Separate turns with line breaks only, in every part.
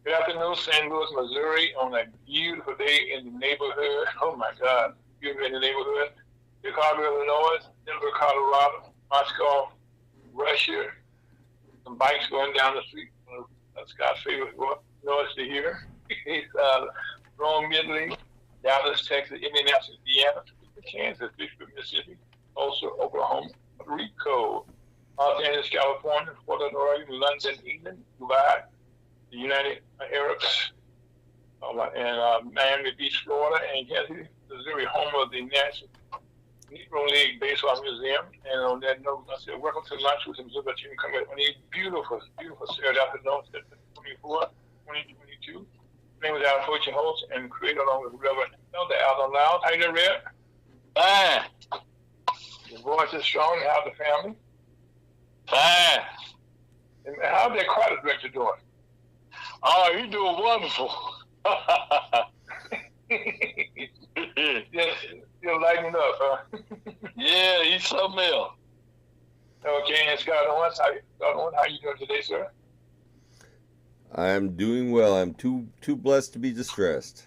Good afternoon, St. Louis, Missouri, on a beautiful day in the neighborhood. Oh my God, beautiful in the neighborhood. Chicago, Illinois, Denver, Colorado, Moscow, Russia. Some bikes going down the street. That's Scott's favorite noise to hear. He's Rome, Italy, Dallas, Texas, Indianapolis, Indiana, Kansas, Pittsburgh, Mississippi, Tulsa, Oklahoma, Puerto Rico, Los Angeles, California, Portland, Oregon, London, England, Dubai, the United Arabs, and Miami Beach, Florida, and Kansas, Missouri, home of the National Negro League Baseball Museum. And on that note, I said, welcome to lunch with the Missouri team coming on a beautiful, beautiful Saturday afternoon, September 24th, 2022. My name is Al Coach, your host and creator, along with Reverend Elder Alden Loud. How you doing, Red?
Fine.
Your voice is strong. How's the family?
Fine.
And how's that choir director doing?
Oh, he's doing wonderful.
You're lighting up, huh?
Yeah, he's something else.
Okay, and Scott Owens, how you doing today, sir?
I'm doing well. I'm too blessed to be distressed.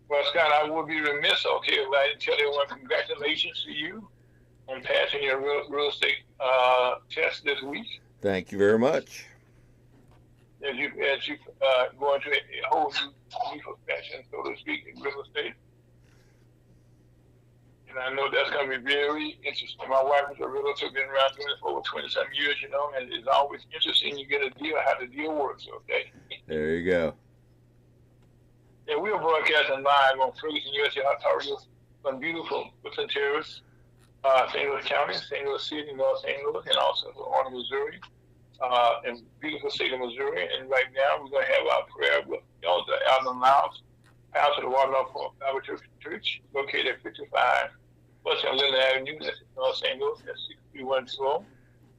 Well, Scott, I will be remiss, okay, if I didn't tell everyone congratulations to you on passing your real estate test this week.
Thank you very much.
As you go into a whole new profession, so to speak, in real estate. And I know that's going to be very interesting. My wife is a realtor, been around doing it for over 20-some years, and it's always interesting. You get a deal, how the deal works, okay?
There you go.
And we are broadcasting live on Ferguson, USA, Ontario, on beautiful Woodland Terrace, St. Louis County, St. Louis City, North St. Louis, and also Orlando, Missouri, in beautiful state of Missouri. And right now, we're going to have our prayer with Elder Alden Loud, pastor of the Waterloo Bible Church, located at 55 West Little Avenue, that's in North St. Louis, that's 63120.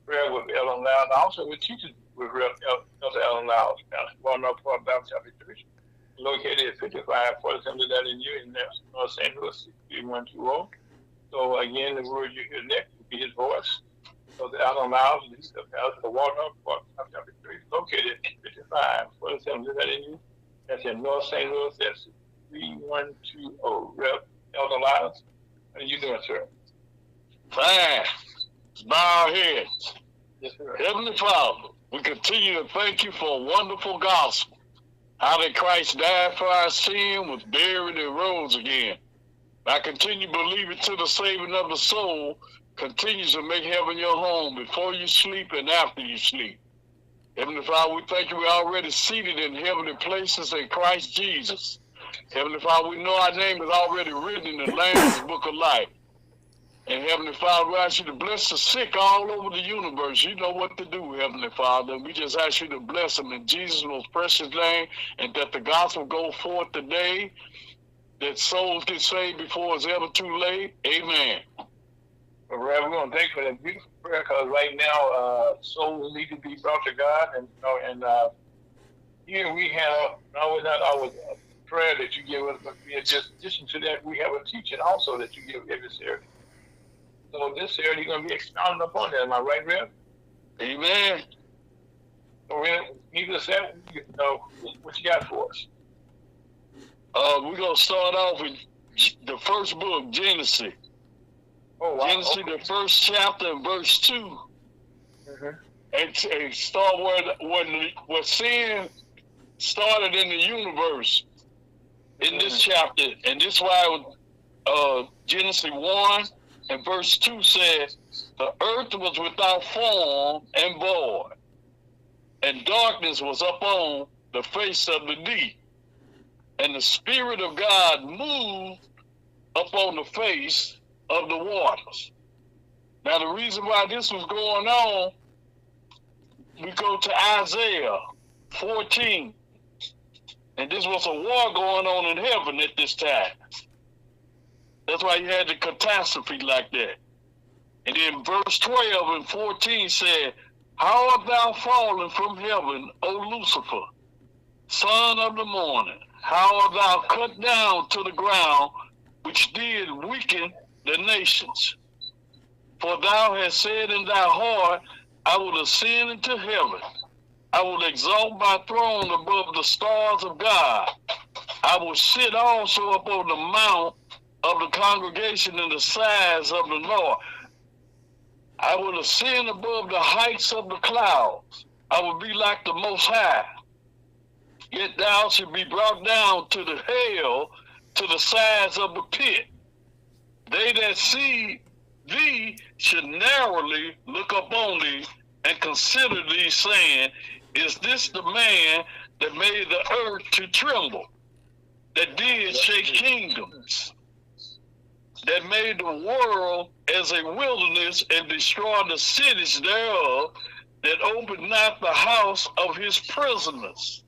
Prayer with Alden Loud. Also, we're teaching with Elder Alden Loud, pastor of Waterloo Bible Church, located at 5547 Little Avenue in North St. Louis, 63120. So again, the word you hear next will be his voice. So the Alden Loud, he's the pastor of the Waterloo Bible Church, located at 5547 Little Avenue. That's in North St. Louis, that's 3120. Rep. Elder Loud. How are you doing, sir?
Fine. Bow our heads.
Yes, sir.
Heavenly Father, we continue to thank you for a wonderful gospel. How that Christ died for our sin, was buried, and rose again. I continue believing to the saving of the soul, continues to make heaven your home before you sleep and after you sleep. Heavenly Father, we thank you we're already seated in heavenly places in Christ Jesus. Heavenly Father, we know our name is already written in the Lamb's Book of Life. And Heavenly Father, we ask you to bless the sick all over the universe. You know what to do, Heavenly Father. And we just ask you to bless them in Jesus' most precious name, and that the gospel go forth today, that souls get saved before it's ever too late. Amen.
Well, Rev, we want to thank you for that beautiful prayer, because right now souls need to be brought to God. And here we have, not always a prayer that you give us, but in addition to that, we have a teaching also that you give every Saturday. So this Saturday, you're going to be expounding upon that. Am I right, Rev?
Amen.
So, needless said, what you got for us?
We're going to start off with the first book, Genesis.
Oh, wow.
Genesis,
Okay.
the first chapter, verse 2.
Mm-hmm.
And start where sin started in the universe in this chapter. And this is why Genesis 1 and verse 2 says, the earth was without form and void, and darkness was upon the face of the deep. And the Spirit of God moved upon the face of the waters. Now, the reason why this was going on, we go to Isaiah 14. And this was a war going on in heaven at this time. That's why you had the catastrophe like that. And then verse 12 and 14 said, how art thou fallen from heaven, O Lucifer, son of the morning? How art thou cut down to the ground, which did weaken the nations? For thou hast said in thy heart, I will ascend into heaven. I will exalt my throne above the stars of God. I will sit also upon the mount of the congregation in the sides of the north. I will ascend above the heights of the clouds. I will be like the Most High. Yet thou shalt be brought down to the hell, to the sides of the pit. They that see thee should narrowly look upon thee and consider thee, saying, is this the man that made the earth to tremble, that did shake kingdoms, that made the world as a wilderness and destroyed the cities thereof, that opened not the house of his prisoners?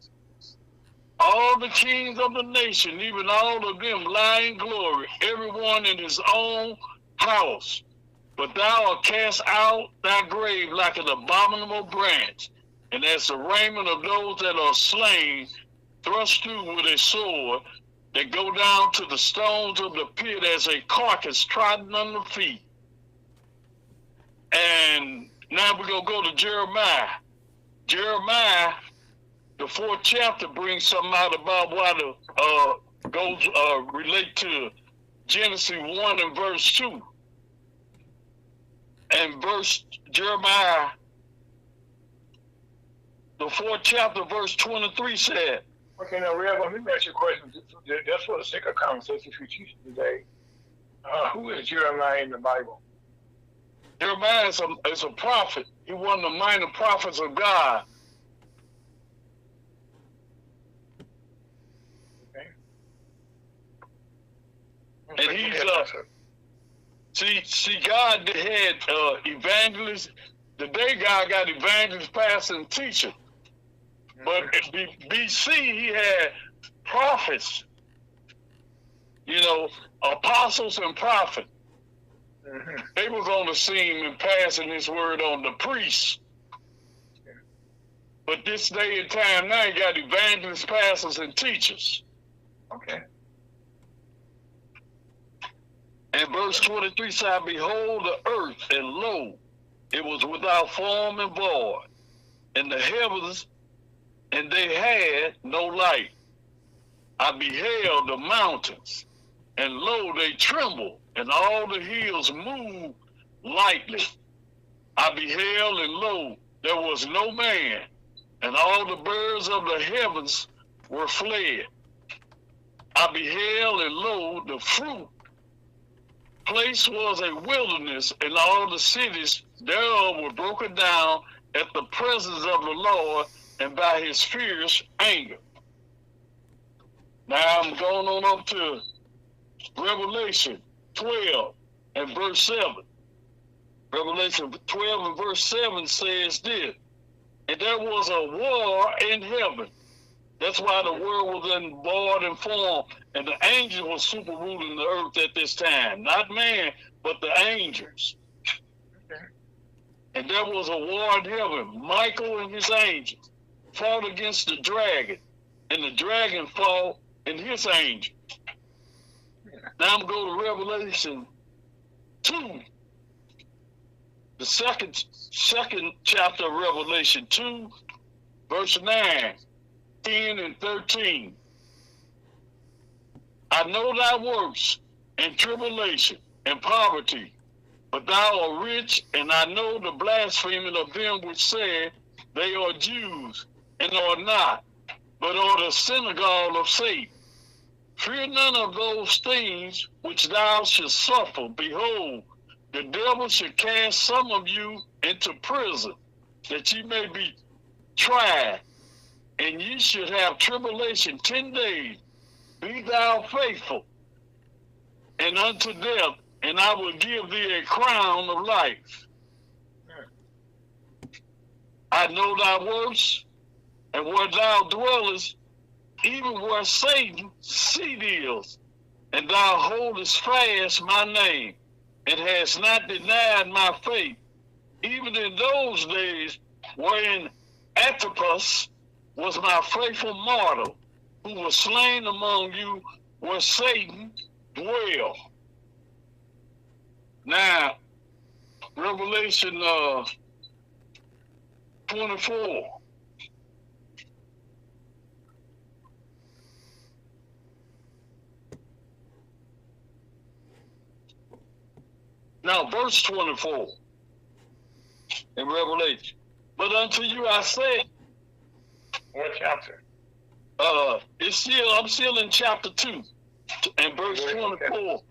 All the kings of the nation, even all of them, lie in glory, everyone in his own house. But thou art cast out thy grave like an abominable branch, and as the raiment of those that are slain, thrust through with a sword, that go down to the stones of the pit as a carcass trodden under feet. And now we're going to go to Jeremiah. Jeremiah, the 4th chapter, brings something out about why relate to Genesis 1 and verse 2. And Jeremiah, the 4th chapter, verse 23 said.
Okay, now, Rev, let me ask you a question. That's for the sake of conversation you're teaching today. Who is Jeremiah in the Bible?
Jeremiah is a prophet. He one of the minor prophets of God.
Okay.
And he's see, God had evangelists. Today, God got evangelists, pastors, and teachers. But in BC, he had prophets, apostles and prophets.
Mm-hmm.
They was on the scene and passing his word on the priests.
Yeah.
But this day and time now, you got evangelists, pastors, and teachers.
Okay.
And verse 23 said, behold the earth, and lo, it was without form and void, and the heavens, and they had no light. I beheld the mountains, and lo, they trembled, and all the hills moved lightly. I beheld, and lo, there was no man, and all the birds of the heavens were fled. I beheld, and lo, the fruit place was a wilderness, and all the cities thereof were broken down at the presence of the Lord and by his fierce anger. Now I'm going on up to Revelation 12 and verse 7. Revelation 12 and verse 7 says this, and there was a war in heaven. That's why the world was in void and form, and the angels were super ruling the earth at this time. Not man, but the angels.
Okay.
And there was a war in heaven. Michael and his angels fought against the dragon, and the dragon fought and his angels.
Yeah.
Now I'm going to Revelation 2, the second chapter of Revelation 2, verse 9. 10 and 13. I know thy works and tribulation and poverty, but thou art rich, and I know the blaspheming of them which say they are Jews and are not, but are the synagogue of Satan. Fear none of those things which thou shalt suffer. Behold, the devil shall cast some of you into prison, that ye may be tried, and ye should have tribulation 10 days. Be thou faithful, and unto death, and I will give thee a crown of life. I know thy works, and where thou dwellest, even where Satan seat is, and thou holdest fast my name, and hast not denied my faith, even in those days wherein Antipas was my faithful martyr, who was slain among you where Satan dwelled. Now, Revelation 24 Now, verse 24 in Revelation. But unto you I say,
What chapter?
I'm still in chapter 2 and verse 24.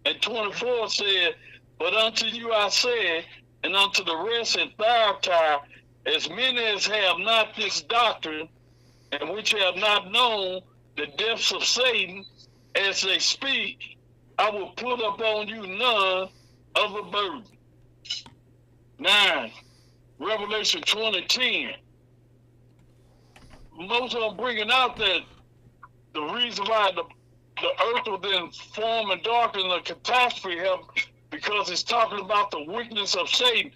And 24 said, but unto you I say, and unto the rest in Thyatira, as many as have not this doctrine, and which have not known the depths of Satan, as they speak, I will put upon you none of a burden. 9. Revelation 20:10. Most of them bringing out that the reason why the earth was then formed and dark in the catastrophe because it's talking about the weakness of Satan.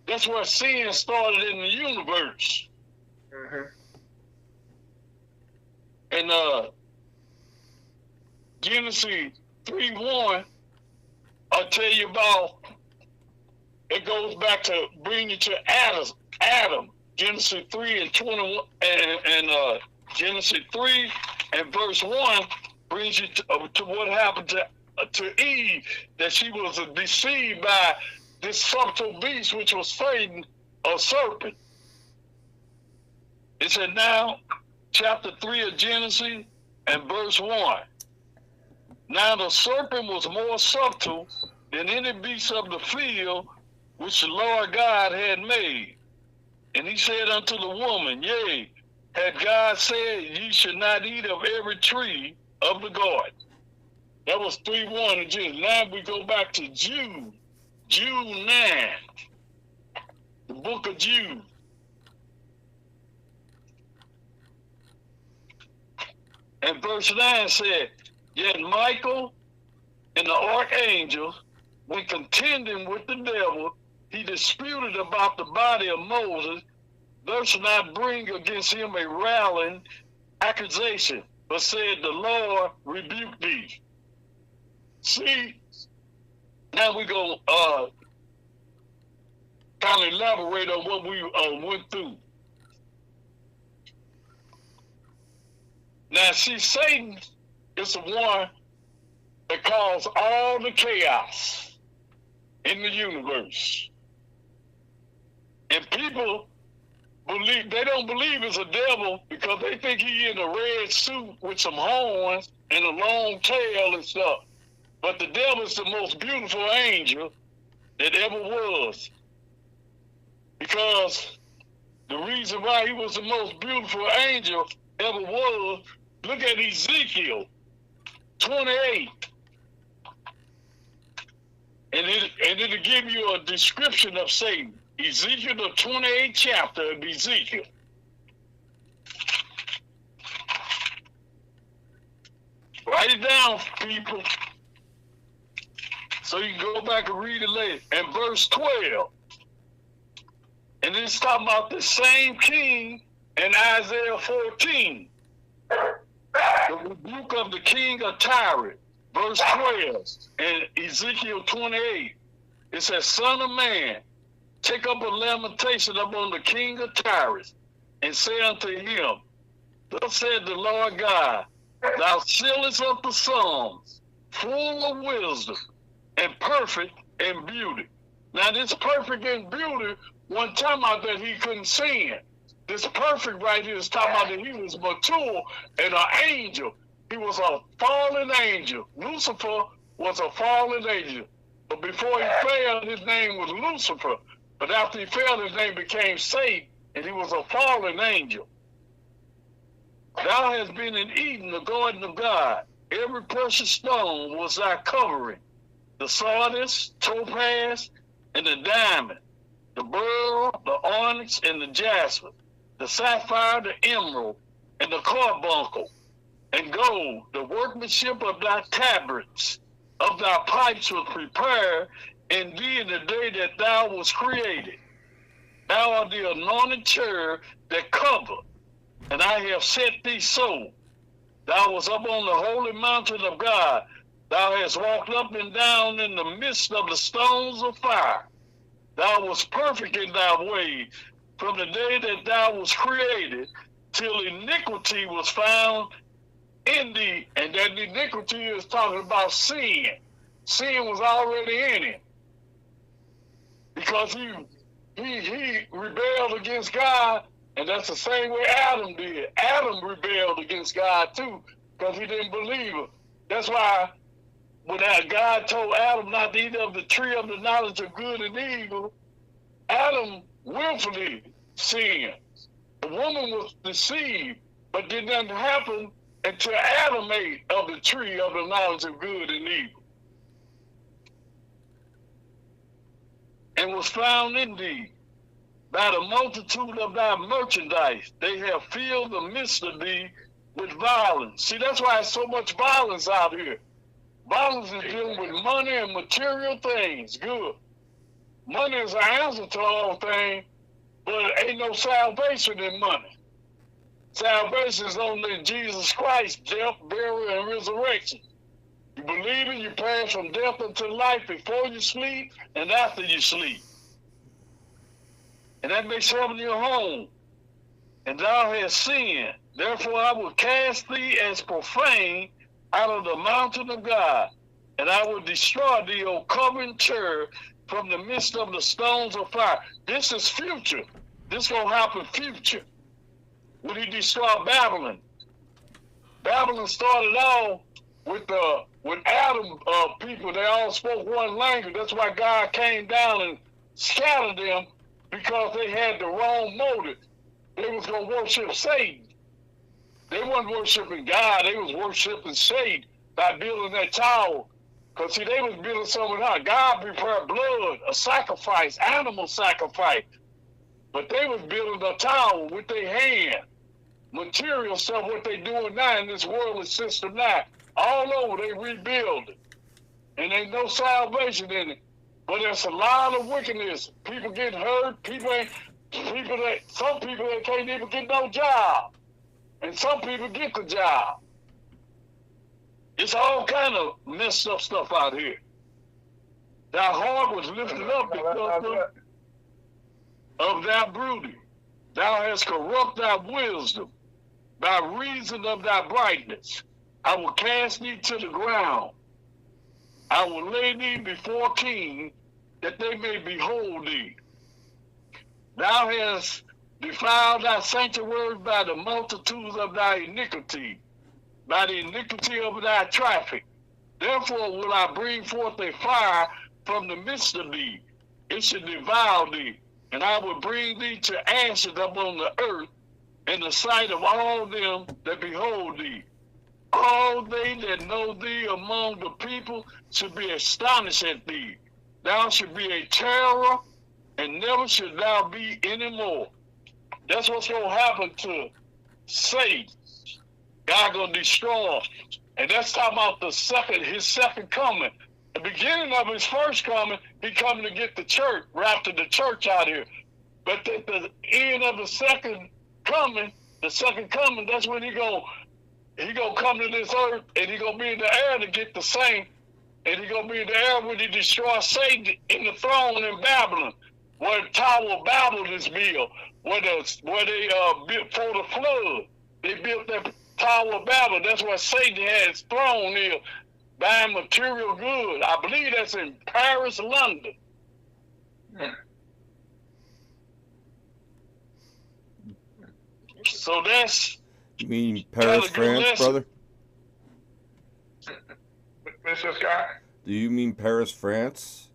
That's where sin started in the universe.
Mm-hmm.
And Genesis 3:1, I'll tell you about, it goes back to bring you to Adam. Genesis 3 and 21 and Genesis 3 and verse 1 brings you to what happened to Eve, that she was deceived by this subtle beast, which was Satan, a serpent. It said now, chapter 3 of Genesis and verse 1. Now the serpent was more subtle than any beast of the field which the Lord God had made. And he said unto the woman, yea, had God said, ye should not eat of every tree of the garden. That was 3:1 in Genesis. Now we go back to Jude. Jude 9. The book of Jude. And verse 9 said, yet Michael and the archangel, when contending with the devil, he disputed about the body of Moses, durst not bring against him a railing accusation, but said, the Lord rebuke thee. See, now we go kind of elaborate on what we went through. Now, see, Satan is the one that caused all the chaos in the universe. And people they don't believe it's a devil because they think he in a red suit with some horns and a long tail and stuff. But the devil is the most beautiful angel that ever was. Because the reason why he was the most beautiful angel ever was, look at Ezekiel 28. And it'll give you a description of Satan. Ezekiel, the 28th chapter of Ezekiel. Write it down, people, so you can go back and read it later. And verse 12. And it's talking about the same king in Isaiah 14. The rebuke of the king of Tyre. Verse 12. And Ezekiel 28. It says, son of man, take up a lamentation upon the king of Tyre, and say unto him, thus said the Lord God, thou sealest up the Psalms, full of wisdom, and perfect in beauty. Now this perfect in beauty, one time out that he couldn't sin. This perfect right here is talking about that he was mature and an angel. He was a fallen angel. Lucifer was a fallen angel. But before he fell, his name was Lucifer. But after he fell, his name became Satan, and he was a fallen angel. Thou hast been in Eden, the garden of God. Every precious stone was thy covering. The sardius, topaz, and the diamond. The beryl, the onyx, and the jasper. The sapphire, the emerald, and the carbuncle. And gold, the workmanship of thy tabrets. Of thy pipes was prepared in thee in the day that thou was created. Thou art the anointed cherub that cover, and I have set thee so. Thou was up on the holy mountain of God. Thou hast walked up and down in the midst of the stones of fire. Thou was perfect in thy ways from the day that thou was created, till iniquity was found in thee. And that iniquity is talking about sin. Sin was already in him. because he rebelled against God, and that's the same way Adam did. Adam rebelled against God too, because he didn't believe him. That's why when God told Adam not to eat of the tree of the knowledge of good and evil, Adam willfully sinned. The woman was deceived, but did nothing happen until Adam ate of the tree of the knowledge of good and evil. And was found in thee by the multitude of thy merchandise. They have filled the midst of thee with violence. See, that's why there's so much violence out here. Violence is dealing with money and material things. Good. Money is an answer to all things, but ain't no salvation in money. Salvation is only in Jesus Christ, death, burial, and resurrection. You believe it, you pass from death into life before you sleep and after you sleep. And that makes heaven your home. And thou hast sinned. Therefore I will cast thee as profane out of the mountain of God, and I will destroy thee, O covenant cherub, from the midst of the stones of fire. This is future. This gonna happen future. When he destroyed Babylon. Babylon started off with Adam people. They all spoke one language. That's why God came down and scattered them, because they had the wrong motive. They was gonna worship Satan. They wasn't worshiping God. They was worshiping Satan by building that tower. Because, see, they was building something out. God prepared blood, a sacrifice, animal sacrifice. But they was building a tower with their hand. Material stuff, what they doing now in this worldly system now. All over, they rebuild it. And ain't no salvation in it. But there's a lot of wickedness. People get hurt. Some people that can't even get no job. And some people get the job. It's all kind of messed up stuff out here. Thy heart was lifted up because of thy brooding. Thou hast corrupted thy wisdom by reason of thy brightness. I will cast thee to the ground. I will lay thee before kings, that they may behold thee. Thou hast defiled thy sanctuary by the multitudes of thy iniquity, by the iniquity of thy traffic. Therefore will I bring forth a fire from the midst of thee. It shall devour thee, and I will bring thee to ashes upon the earth in the sight of all them that behold thee. All they that know thee among the people should be astonished at thee. Thou should be a terror, and never should thou be any more. That's what's going to happen to Satan. God going to destroy him. And that's talking about his second coming. The beginning of his first coming, he coming to get the church, rapture the church out here. But at the end of the second coming, that's when he gonna come to this earth, and he gonna be in the air to get the saint, and he gonna be in the air when he destroys Satan in the throne in Babylon, where the Tower of Babel is built, where they built for the flood. They built that Tower of Babel. That's where Satan had his throne here, buying material goods. I believe that's in Paris, London. So that's...
You mean Paris, France, brother?
Mr. Scott?
Do you mean Paris, France?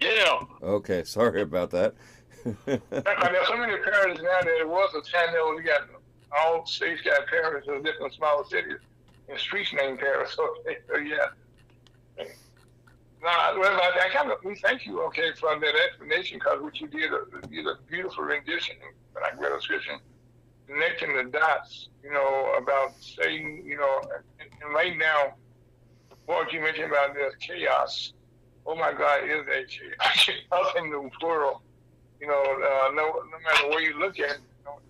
Yeah.
Okay, sorry about that.
There's so many Paris now that it was a channel. We got all states got Paris in different smaller cities and streets named Paris. So yeah. We thank you, okay, for that explanation, because what you did, a beautiful rendition, like read a description, connecting the dots, about Satan, and right now, what you mentioned about this chaos. Oh my God, is a chaos in the world. No matter where you look at it,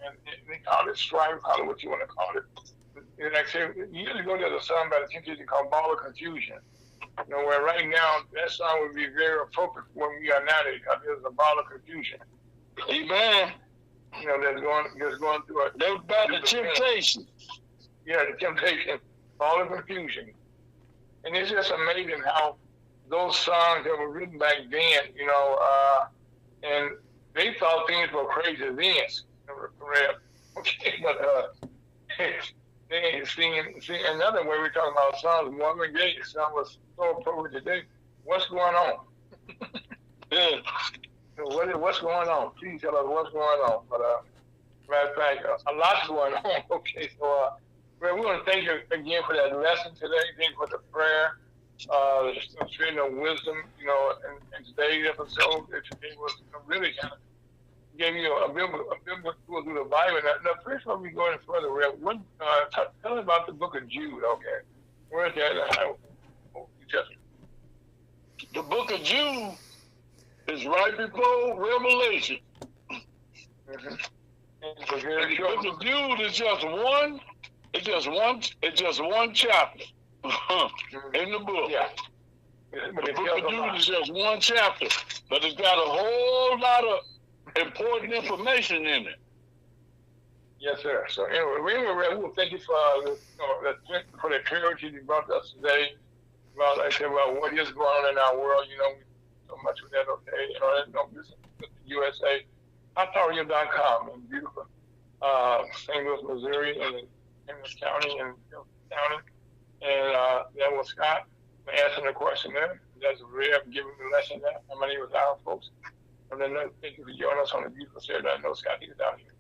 and they call it strife, call it what you want to call it. And like I said, years ago there's a song by the Temptation called Ball of Confusion. Where right now that song would be very appropriate for where we are nowadays, because there's a ball of confusion.
Amen.
That's going through a...
That was about the temptation.
Yeah, the temptation, ball of confusion. And it's just amazing how those songs that were written back then, and they thought things were crazy then. Okay, but they ain't singing. Another way we're talking about songs, Marvin Gaye, song was so appropriate today. What's going on?
Yeah.
What's going on? Please tell us what's going on. But matter of fact, a lot's going on. Okay, so we want to thank you again for that lesson today. Thank you for the prayer, the spirit of wisdom. In today's episode, it was really kind of gave you a biblical tool through the Bible. Now, first, before we go any further, tell us about the book of Jude. Okay, where's that?
The book of Jude is right before Revelation.
Mm-hmm.
The book of Jude is just one. It's just one chapter in the book.
Yeah.
The book of Jude is just one chapter, but it's got a whole lot of important information in it.
Yes, sir. So anyway, we will thank you for the courage you brought us today. About what is going on in our world. So much with that. Okay, this is USA. HotTowerU.com in beautiful St. Louis, Missouri, and in this county and county. And that was Scott asking the question there. That's Reb giving the lesson there. And my name is Alan, folks. And then thank you for joining us on the beautiful Saturday. I know Scott, he's down here.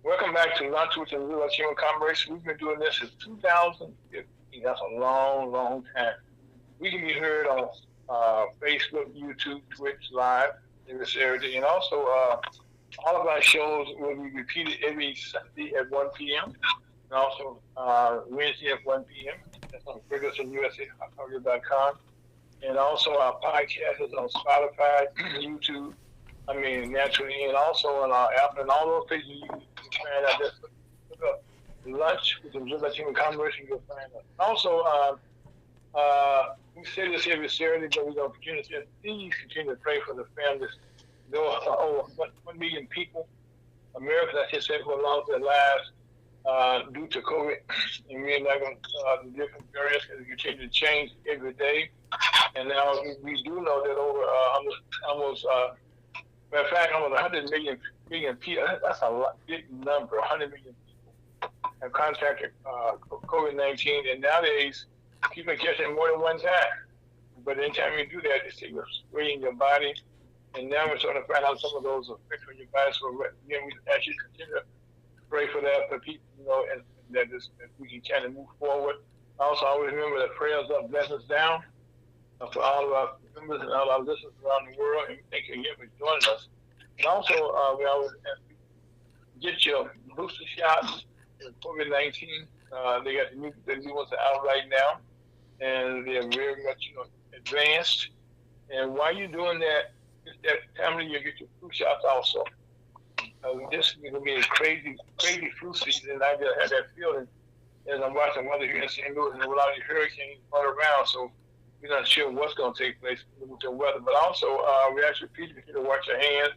Welcome back to Not Truth and Real Human Conversation. We've been doing this since 2015. That's a long, long time. We can be heard on Facebook, YouTube, Twitch, Live in this area. And also, all of our shows will be repeated every Sunday at 1 p.m. And also Wednesday at 1 p.m. That's on FergusonUSA.com. And also our podcast is on Spotify, YouTube, naturally, and also on our app and all those things you can find out. Just look up lunch with the Real Human Conversation, you'll find us. Also, we say this every Saturday, but we're going to continue to say, please continue to pray for the families. There are over 1 million people, Americans, I should say, who lost their lives due to COVID. And we're not going to the different areas because we continue to change every day. And now we do know that over almost matter of fact, almost 100 million people, that's a big number, 100 million people have contracted COVID-19. And nowadays, people catch it more than one time. But anytime you do that, it's spraying your body. And now we're starting to find out some of those effects on your body. So again, we actually continue to pray for that for people, and that we can kind of move forward. Also, always remember that prayers up, blessings down. For all of our members and all our listeners around the world, and thank you again for joining us. And also, we always get your booster shots for COVID-19. They got the new ones out right now. and they're very much, advanced. And while you're doing that, it's that time of year you get your flu shots also. This is going to be a crazy flu season. I just had that feeling as I'm watching weather here in St. Louis, and there were a lot of hurricanes all around, so we're not sure what's going to take place with the weather. But also, we actually teach you to wash your hands.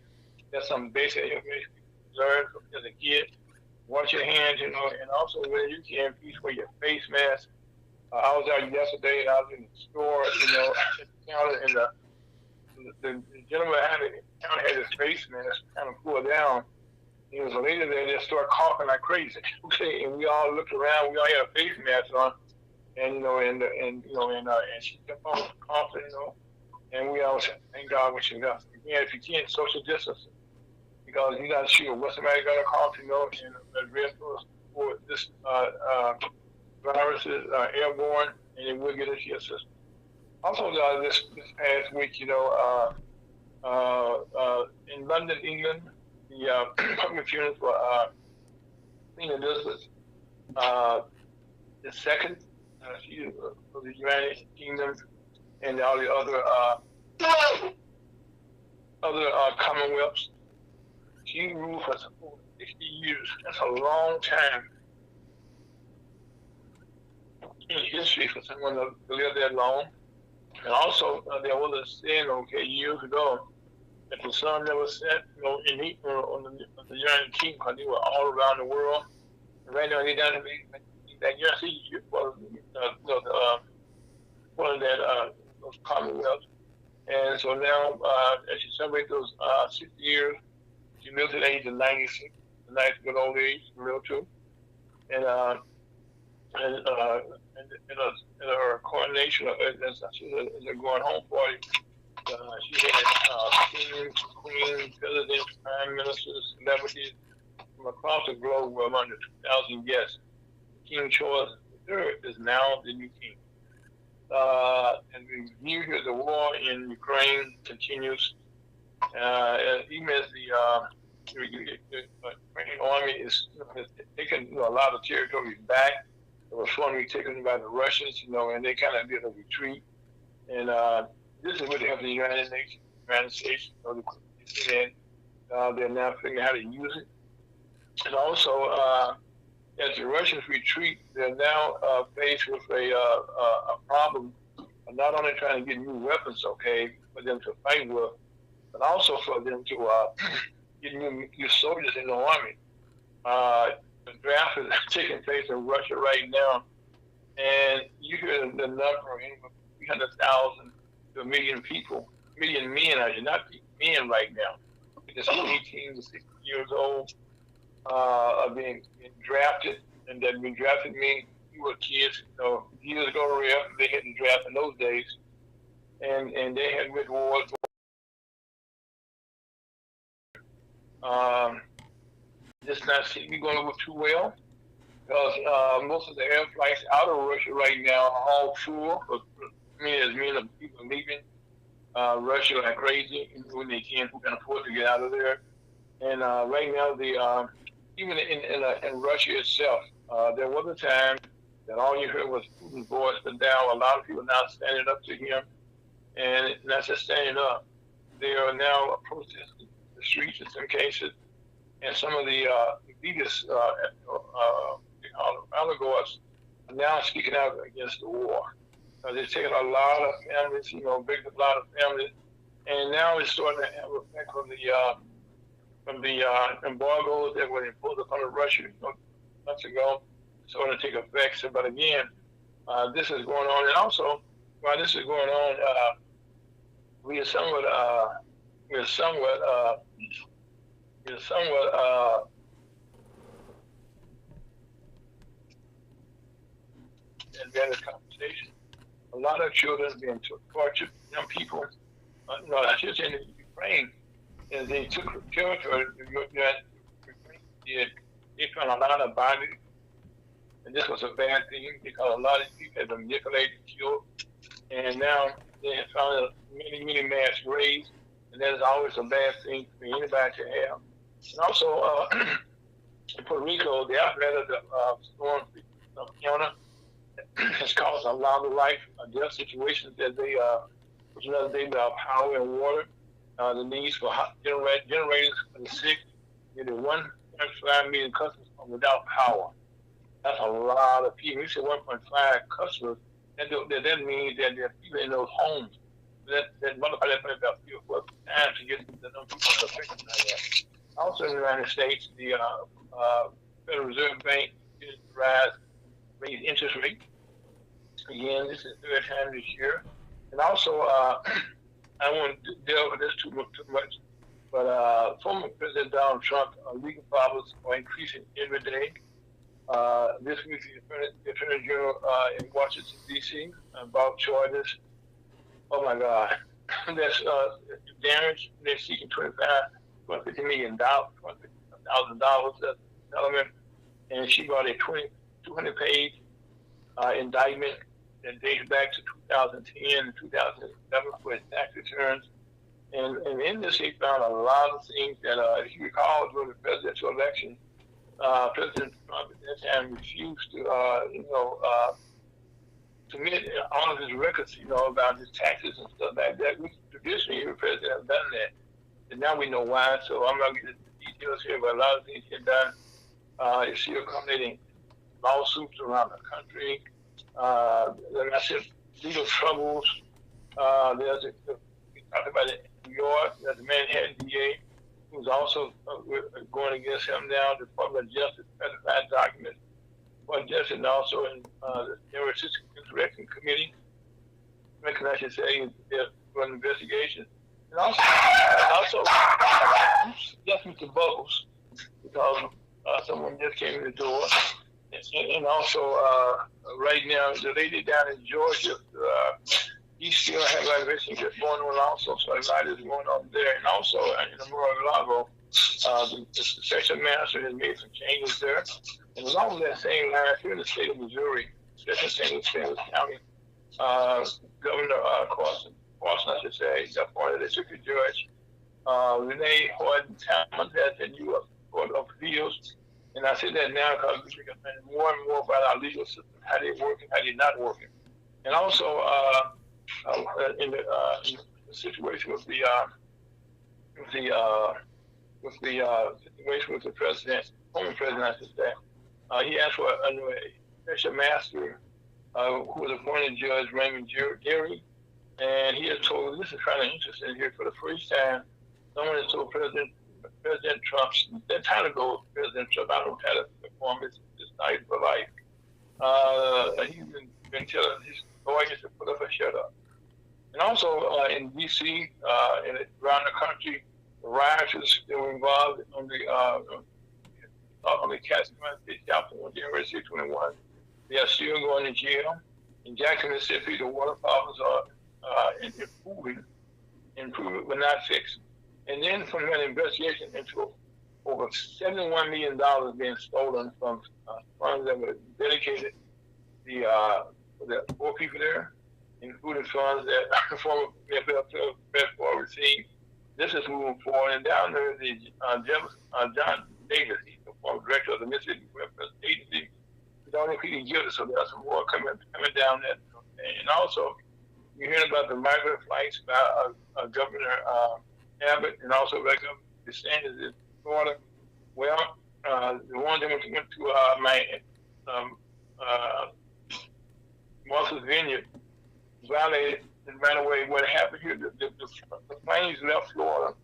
That's some basic information you learn as a kid. Wash your hands, and also when you can, please wear your face mask. I was out yesterday, I was in the store, at the counter, and the gentleman behind the counter had his face mask kind of pulled down. He was a lady there that started coughing like crazy. Okay, and we all looked around. We all had a face mask on, and and she kept on coughing, and we all said, "Thank God when she left." Again, if you can't social distance, because you're not sure what somebody's gonna cough, and the risk for this virus is airborne, and it will get into your system. Also, this past week, in London, England, the public funerals for Queen Elizabeth the second, of the United Kingdom, and all the other commonwealths. She ruled for over 60 years. That's a long time in history for someone to live that long. And also, there was a saying, years ago, that the sun never set, in heat on the United Kingdom, because they were all around the world. And right now, they're down to that United States was one of those commonwealths. And so now, as you celebrate those 60 years, she lived to the age of 96, a nice good old age, real true. And her coronation, as a going home party, she had kings, queens, presidents, prime ministers, celebrities from across the globe were among the 2,000 guests. King Charles III is now the new king. And the news of the war in Ukraine continues. Even as the Ukrainian army is taking a lot of territories back. It was formerly taken by the Russians, and they kind of did a retreat. And this is with the help of the United States. They're now figuring out how to use it. And also, as the Russians retreat, they're now faced with a problem of not only trying to get new weapons, for them to fight with, but also for them to get new soldiers in the army. The draft is taking place in Russia right now, and you hear the number of 300,000 to 1 million people, million men, not men right now, just 18 to 60 years old, are being drafted, and that being drafted means you were kids, years ago, they hadn't drafted in those days, and they had went wars. This not seem to be going over too well, because most of the air flights out of Russia right now are all full. There's millions of people leaving Russia like crazy when they can, who can afford to get out of there. And right now, even in Russia itself, there was a time that all you heard was Putin's voice, but now a lot of people now standing up to him, and not just standing up, they are now protesting the streets in some cases, and some of the elitists, oligarchs, are now speaking out against the war. They're taking a lot of families, big a lot of families, and now it's starting to have effect from the embargoes that were imposed upon Russia months ago. It's starting to take effect. So, but again, this is going on, and also while this is going on, we are somewhat advanced conversation. A lot of children being tortured, young people, I should say in Ukraine, and they took territory. They found a lot of bodies, and this was a bad thing because a lot of people had been manipulated, killed, and now they have found many mass graves, and that is always a bad thing for anybody to have. And also, in Puerto Rico, the aftermath of the storm, Fiona, has caused a lot of life death situations that they which another day about power and water, the needs for generators for the sick. Nearly 1.5 million customers are without power. That's a lot of people. You say 1.5 customers. That means that there are people in those homes. That multiply that by about 3 or 4 times to get the number of people affected by that. Also in the United States, the Federal Reserve Bank is to raise interest rate. Again, this is the third time this year. And also, I don't want to delve into this too much, but former President Donald Trump, legal problems are increasing every day. This week, the Attorney General in Washington, D.C., about charges. Oh my God, that's damage. They're seeking $250 million, $250,000 as settlement, and she brought a 200-page indictment that dates back to 2010 and 2007 for his tax returns. And in this, he found a lot of things that, if you recall, during the presidential election, President Trump at that time refused to, submit all of his records, about his taxes and stuff like that. We traditionally, every president has done that. And now we know why, so I'm not going to get into the details here, but a lot of things he had done. Is still accommodating lawsuits around the country. Like I said, legal troubles. We talked about it in New York. There's a Manhattan DA who's also going against him now. The Department of Justice specified documents for justice, and also in the General Insurrection Committee. I should say they're running an investigation. And also, yes, Mr. Bubbles, because someone just came in the door. And also, right now, the lady down in Georgia, he still has investigations going on also, so a lot is going on there. And also, in the Mar-a-Lago, the special master has made some changes there. And along that same line, here in the state of Missouri, especially in St. Louis County, Governor Carson, I should say, appointed a district judge. Renee Horton-Talmadge has the new Court of Appeals. And I say that now because we can learn more and more about our legal system, how they're working, how they're not working. And also, in the situation with the situation with the president, former president, I should say, he asked for a special master who was appointed Judge Raymond Geary, and he has told, this is kind of interesting here, for the first time, someone has told President Trump, that time ago, President Trump, I don't have to perform his night for life. He's been telling his lawyers to put up or shut up. And also in D.C. and around the country, the rioters that were involved on the Casanova chapter on January 621, they are still going to jail. In Jackson, Mississippi, the water problems are improving but not fixed. And then from an investigation into over $71 million being stolen from funds that were dedicated to the poor people there, including funds that former Mayor received. This is moving forward. And down there, John Davis, he's the former director of the Mississippi Welfare Agency, is only pleading guilty, so there's some more coming down there. And also, you're hearing about the migrant flights by Governor Abbott and also Governor DeSantis in Florida. Well, the one that went to Martha's Vineyard violated and ran away. What happened here, the planes left Florida,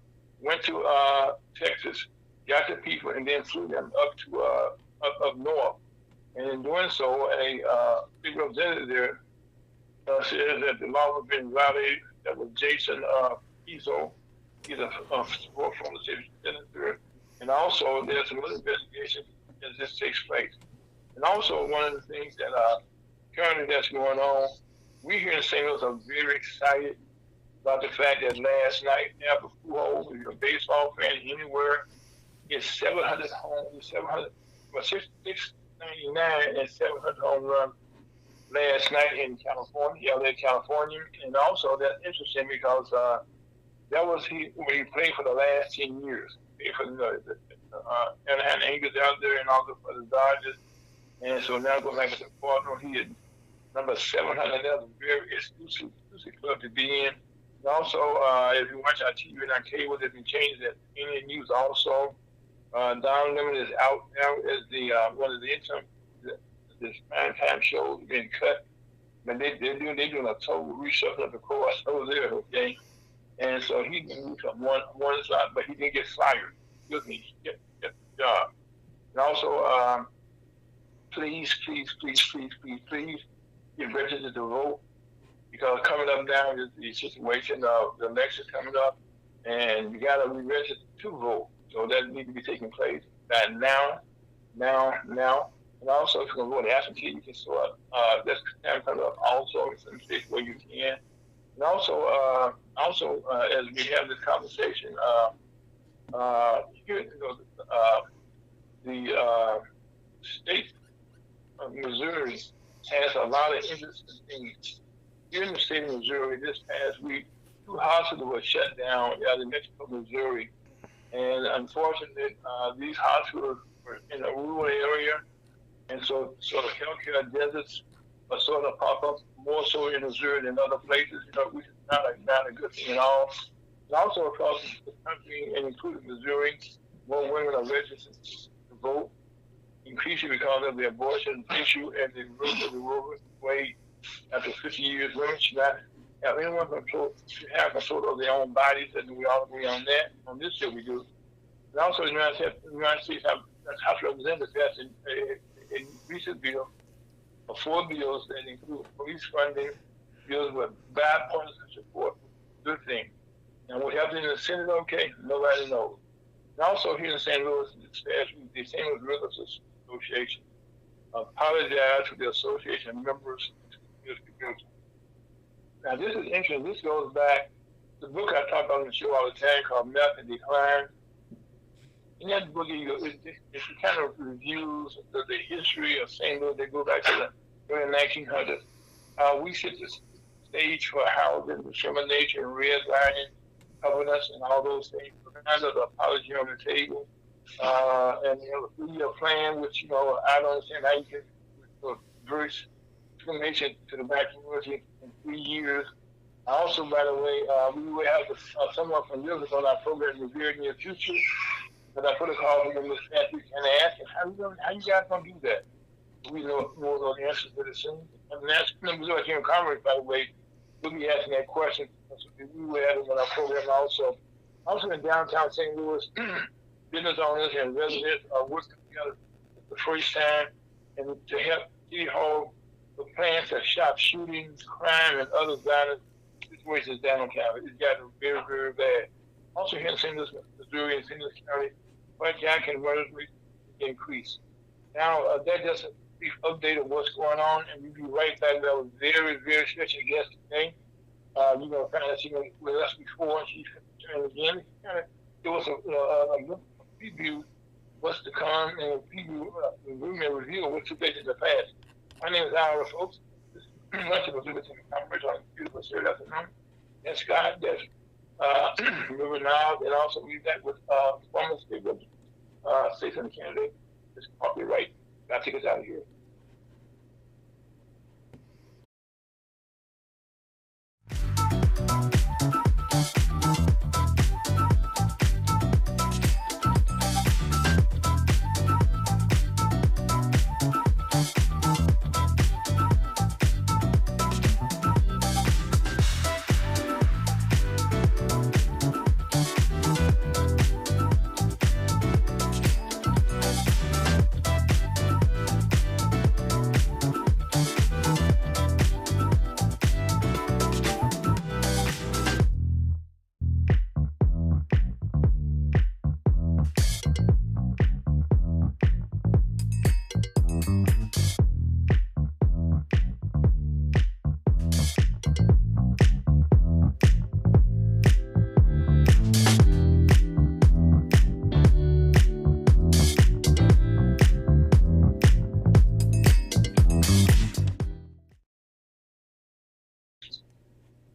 went to Texas, got the people, and then flew them up to up north. And in doing so, a big representative there said that the law had been violated. That was Jason Pizzo. He's a former city senator. And also, there's some other investigation as this takes place. And also, one of the things that currently that's going on, we here in St. Louis are very excited about the fact that last night, Albert Pujols, if you're a baseball fan anywhere, gets 700 homes, 699 and 700 home runs last night in California, LA, California. And also, that's interesting because that was when he played for the last 10 years. He played for the Anaheim Angels out there and also for the Dodgers. And so now going back as a partner, he had number 700. That's a very exclusive club to be in. And also, if you watch our TV and our cable, there's been changes at Indian News also. Don Lemon is out now as the one of the interim. This prime time shows being cut, but they're doing a total reshuffle of the course over there, okay? And so he moved from one side, but he didn't get fired. Excuse me, he get the job. And also, please get registered to vote, because coming up now is the situation of the election coming up, and you got to be registered to vote. So that needs to be taking place now. And also, if you're going to vote absentee, you can sort this time coming up also in some states where you can. And also, as we have this conversation, here, the state of Missouri has a lot of interesting things. Here in the state of Missouri, this past week, 2 hospitals were shut down in Mexico, Missouri. And unfortunately, these hospitals were in a rural area, and so the healthcare deserts are sort of pop up more so in Missouri than other places, which is not a good thing at all. And also across the country, and including Missouri, more women are registered to vote, increasing because of the abortion issue and the growth of the Roe Wade. After 50 years, women should not have anyone have control of their own bodies, and we all agree on that. On this show, we do. And also, the United States House of Representatives passed a recent bill, 4 bills that include police funding, bills with bipartisan support. Good thing. And what happened in the Senate, okay, nobody knows. And also here in St. Louis, the St. Louis Realtors Association apologized to the association members and to the community. Now, this is interesting. This goes back to the book I talk about on the show all the time called Meth and Decline. In that book, it kind of reviews the history of St. Louis. They go back to the early 1900s. We set the stage for housing, discrimination, redlining, covenants, and all those things. Kind of the apology on the table. And the 3-year plan, which, I don't understand how you can reverse discrimination to the black community in 3 years. Also, by the way, we will have someone from Rivers on our program in the very near future. But I put a call to them this past week and I asked him, how you guys going to do that? We know more the answers to this soon. And that's members of our Congress, by the way, we'll be asking that question. So we will have them on our program also. Also in downtown St. Louis, business owners and residents are working together for the first time and to help City Hall with plans to stop shootings, crime, and other violent situations downtown. It's gotten very, very bad. Also here in St. Louis, Missouri, and St. Louis County, white jack and murder rates increase. Now, that's just a brief update of what's going on, and we'll be right back. That was very, very special guest today. You're going to find out she's with us before, and she's going to return again. Kind of give us a preview what's to come, and a preview, review of what took place in the past. My name is Ira, folks. This is much of a Liberty Conference on a beautiful Saturday afternoon. And Scott, that's River Now, and also we back with former state candidate. It's probably right. Gotta take us out of here.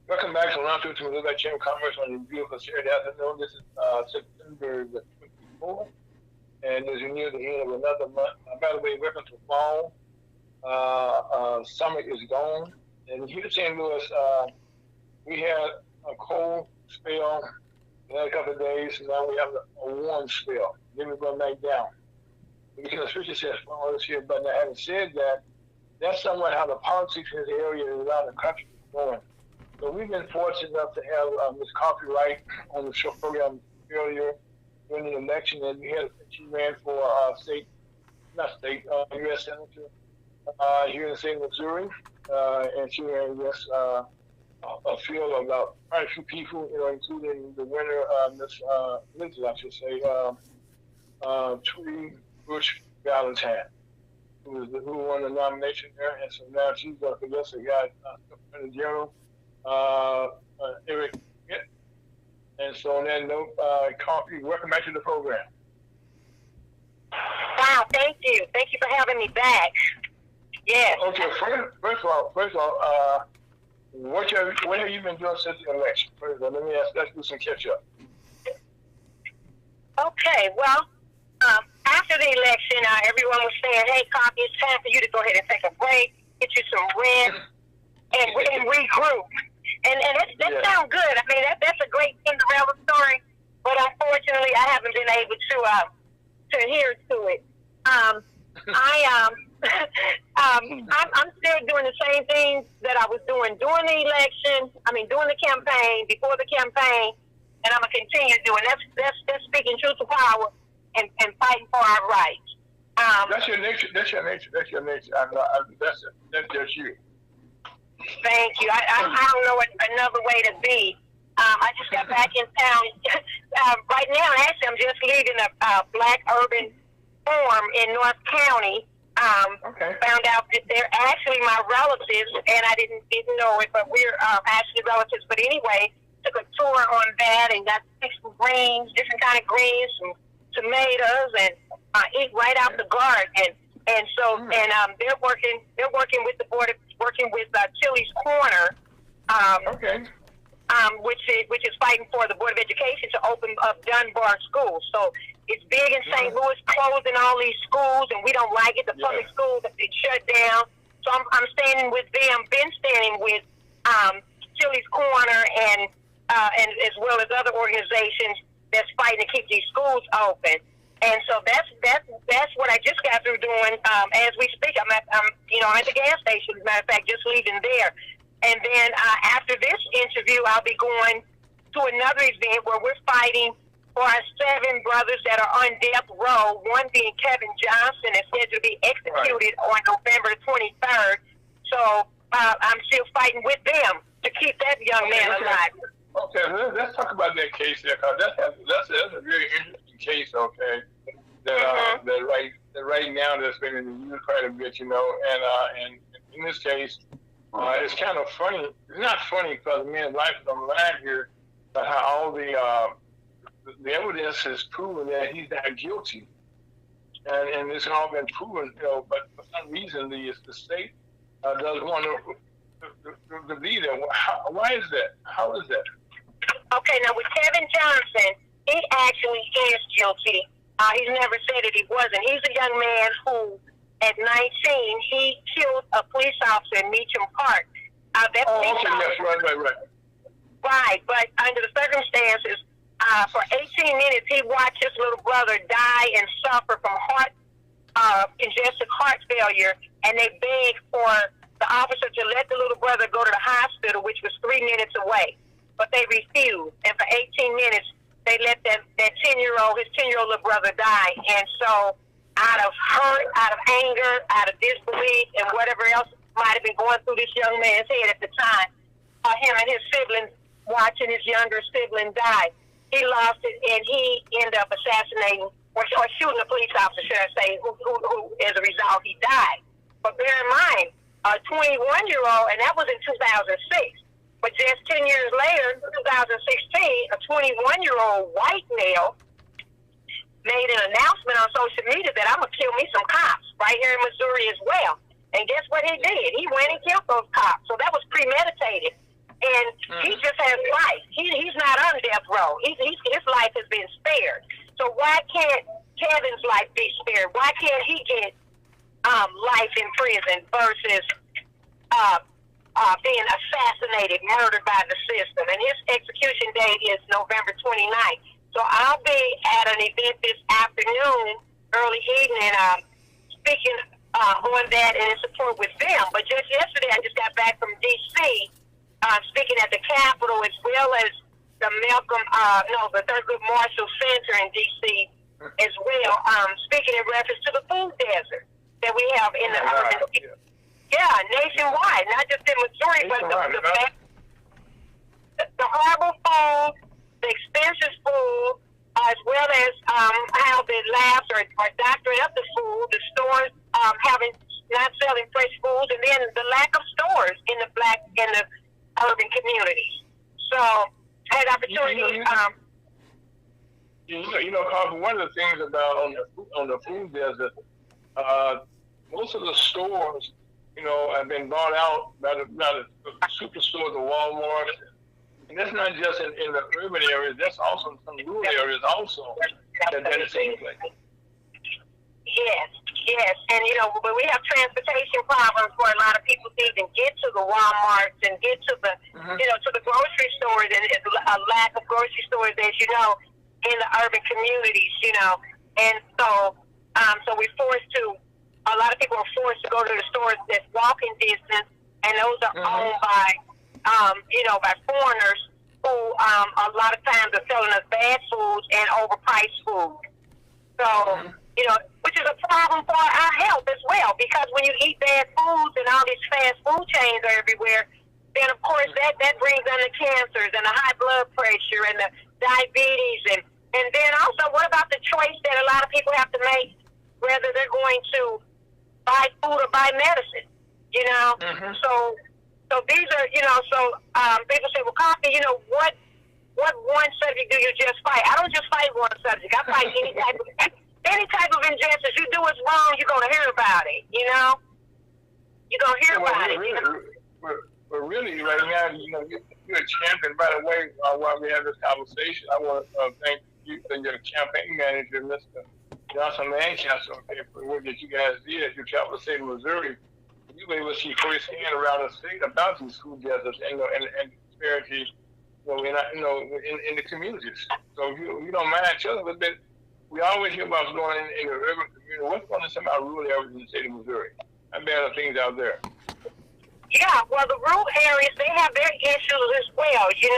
Welcome back to Round 2 to Missouri Chamber of Commerce on the beautiful Saturday afternoon. This is September the 24th, and as you near the end of another month. By the way, welcome to fall. summer is gone. And here in St. Louis, we had a cold spell. We had a couple of days, and now we have a warm spell. Then we go back down. We can officially say all this here, but having said that, that's somewhat how the politics in this area and around the country is going. So we've been fortunate enough to have Ms. Coffee Wright on the show program earlier during the election, and she ran for U.S. Senator here in the state of Missouri, and she ran against a field of about quite a few people, including the winner, Ms. Lindsay, I should say, Tweety Bush Valentine, who won the nomination there, and so now she's up against a guy, Attorney General Eric. And so on that note, Coffee, welcome back to the program.
Wow, thank you. Thank you for having me back. Yes.
Okay, first of all, what have you been doing since the election? First of all, let's do some catch up.
Okay, well, after the election, everyone was saying, hey, Coffee, it's time for you to go ahead and take a break, get you some rest, and regroup. And that sounds good. I mean, that's a great Cinderella story, but unfortunately, I haven't been able to adhere to it. I'm still doing the same things that I was doing during the election. I mean, during the campaign, before the campaign, and I'm gonna continue doing. That's speaking truth to power and fighting for our rights.
That's your nature. That's just you.
Thank you. I don't know another way to be. I just got back in town. Right now, actually, I'm just leaving a Black Urban Forum in North County. Found out that they're actually my relatives, and I didn't know it, but we're actually relatives. But anyway, took a tour on that and got some greens, different kind of greens, some tomatoes, and eat right out the garden. And so, they're working with the board, working with Chili's Corner, which is fighting for the Board of Education to open up Dunbar schools. So it's big in St. Louis, closing all these schools, and we don't like it. The public schools have been shut down. So I'm standing with them, been standing with Chili's Corner and as well as other organizations that's fighting to keep these schools open. And so that's what I just got through doing. As we speak, I'm at the gas station. As a matter of fact, just leaving there. And then after this interview, I'll be going to another event where we're fighting for our 7 brothers that are on death row. One being Kevin Johnson, is scheduled to be executed on November 23rd. So I'm still fighting with them to keep that young man alive.
Okay, let's talk about that case there, because that's a really interesting case. Okay, that right now that's been in the news quite a bit, and in this case, it's kind of funny. It's not funny because the man's life is on the line here, but how all the evidence has proven that he's not guilty, and it's all been proven, but for some reason the state doesn't want to believe that. Why is that? How is that?
Okay, now with Kevin Johnson, he actually is guilty. He's never said that he wasn't. He's a young man who, at 19, he killed a police officer in Meacham Park. Right, but under the circumstances, for 18 minutes, he watched his little brother die and suffer from congestive heart failure, and they begged for the officer to let the little brother go to the hospital, which was 3 minutes away. But they refused, and for 18 minutes, they let his 10-year-old little brother die. And so, out of hurt, out of anger, out of disbelief, and whatever else might have been going through this young man's head at the time, him and his siblings watching his younger sibling die, he lost it, and he ended up assassinating or shooting a police officer, should I say, who as a result, he died. But bear in mind, a 21-year-old, and that was in 2006. But just 10 years later, 2016, a 21-year-old white male made an announcement on social media that I'm going to kill me some cops right here in Missouri as well. And guess what he did? He went and killed those cops. So that was premeditated. And he just has life. He's not on death row. His life has been spared. So why can't Kevin's life be spared? Why can't he get life in prison versus being assassinated, murdered by the system. And his execution date is November 29th. So I'll be at an event this afternoon, early evening, speaking on that and in support with them. But just yesterday, I just got back from D.C., speaking at the Capitol, as well as the the Thurgood Marshall Center in D.C. as well, speaking in reference to the food desert that we have in the urban. Yeah, nationwide, not just in Missouri, but the horrible food, the expensive food, as well as how the labs are doctoring up the food, the stores not selling fresh foods, and then the lack of stores in the urban communities. So I had opportunity.
Carl, one of the things about on the food desert, most of the stores, have been bought out by the superstores, the Walmart, and that's not just in the urban areas. That's also in some rural areas also that is taking place.
Yes, and but we have transportation problems for a lot of people to even get to the Walmarts and get to the to the grocery stores, and it's a lack of grocery stores, as you know, in the urban communities, and so we're forced to. A lot of people are forced to go to the stores that's walking distance, and those are owned by, by foreigners who a lot of times are selling us bad foods and overpriced food. So, which is a problem for our health as well, because when you eat bad foods and all these fast food chains are everywhere, then of course that brings on the cancers and the high blood pressure and the diabetes, and then also what about the choice that a lot of people have to make whether they're going to buy food or buy medicine, So these are, people say, well, Coffee, what one subject do you just fight? I don't just fight one subject. I fight any type of injustice. You do what's wrong, you're going to hear about it, You're going to hear about it.
But really, right now, you're a champion. By the way, while we have this conversation, I want to thank you and your campaign manager, Mr. Johnson Lancaster, for the work that you guys did as you travel the state of Missouri. You were able to see firsthand around the state about these food deserts and disparities, in the communities. So if you don't mind telling us a little bit, we always hear about what's going on in the urban community. What's going on in some of our rural areas in the state of Missouri? How bad are things out there?
Yeah, well, the rural areas, they have their issues as well, You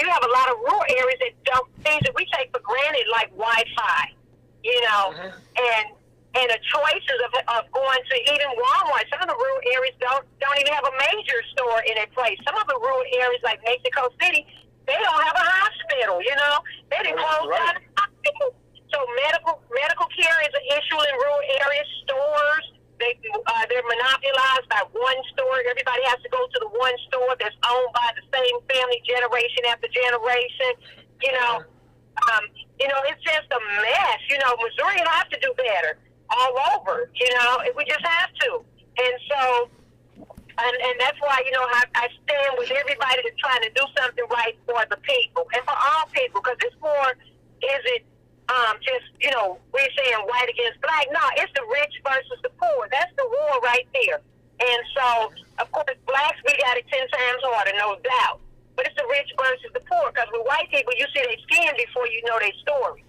have a lot of rural areas that things that we take for granted, like Wi-Fi, and the choices of going to even Walmart. Some of the rural areas don't even have a major store in a place. Some of the rural areas, like Mexico City, they don't have a hospital, They didn't close down the hospital. So medical care is an issue in rural areas. Stores, they're monopolized by one store. Everybody has to go to the one store that's owned by the same family generation after generation. It's just a mess. Missouri has to do better all over. We just have to. And so, and that's why, I stand with everybody that's trying to do something right for the people and for all people, because it's more, we're saying white against black. No, it's the rich versus the poor. That's the war right there. And so, of course, blacks, we got it 10 times harder, no doubt. But it's the rich versus the poor, because with white people, you see their skin before you know their story.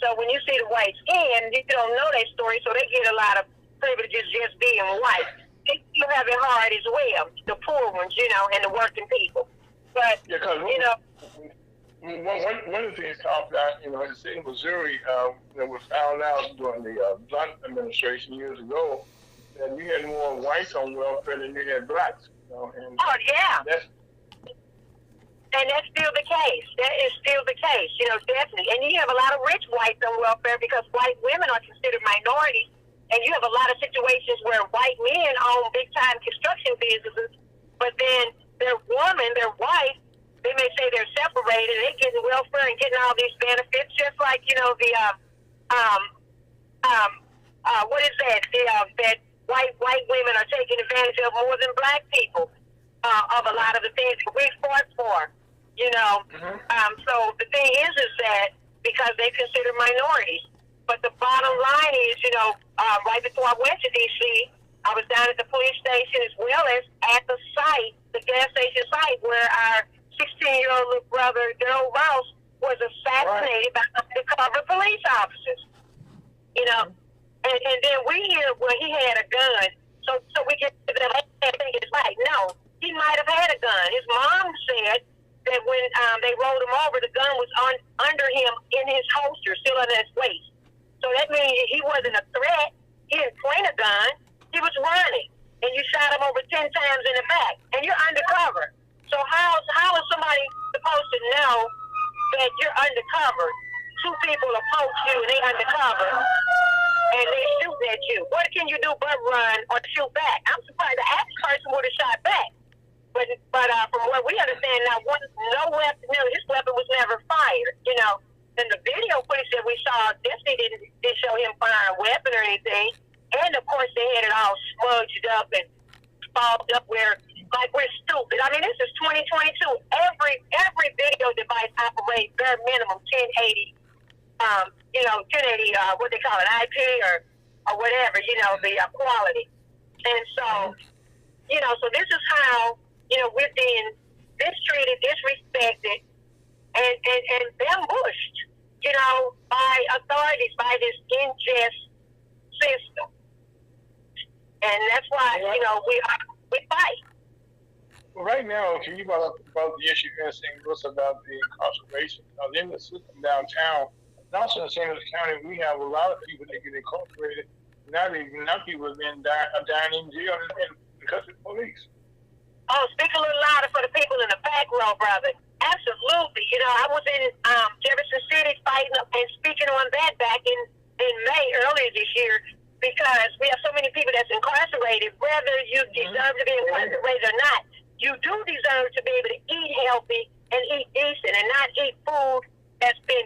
So when you see the white skin, you don't know their story, so they get a lot of privileges just being white. They still have it hard as well, the poor ones, and the working people. But,
one of the things, Carl, in the state of Missouri, we found out during the Blunt administration years ago that you had more whites on welfare than you had blacks. And that's still the case. That is still the case, definitely. And you have a lot of rich whites on welfare because white women are considered minorities. And you have a lot of situations where white men own big-time construction businesses, but then their woman, their wife, they may say they're separated, and they're getting welfare and getting all these benefits, just like, what is that? That white women are taking advantage of more than black people of a lot of the things that we fought for, So the thing is that because they consider minorities, but the bottom line is,
right before I went to D.C., I was down at the police station as well as at the site, the gas station site, where our 16-year-old little brother, Daryl Rouse, was assassinated by undercover police officers. You know, and then we hear where he had a gun. So we get to the thing is like, no, he might have had a gun. His mom said that when they rolled him over, the gun was under him in his holster, still under his waist. So that means he wasn't a threat. He didn't point a gun. He was running, and you shot him over 10 times in the back, and you're undercover. So how is somebody supposed to know that you're undercover? Two people approach you, and they undercover, and they shoot at you. What can you do but run or shoot back? I'm surprised the average person would have shot back. But from what we understand now, his weapon was never fired. You know, and the video footage that we saw definitely didn't show him firing a weapon or anything. And of course, they had it all smudged up and fogged up where, like, we're stupid. I mean, this is 2022. Every video device operates bare minimum 1080. 1080. What they call it, IP or whatever. You know, the quality. And so, you know, so this is how, you know, we're being mistreated, disrespected, and ambushed, you know, by authorities, by this unjust system. And that's why, you know, we fight.
Well, right now, can you brought up about the issue here in St. Louis about the incarceration? In the system downtown, and also in St. Louis County, we have a lot of people that get incarcerated. Now people have been dying in jail because of the police.
Oh, speak a little louder for the people in the back row, brother. Absolutely. You know, I was in Jefferson City fighting up and speaking on that back in May earlier this year, because we have so many people that's incarcerated. Whether you deserve to be incarcerated or not, you do deserve to be able to eat healthy and eat decent and not eat food that's been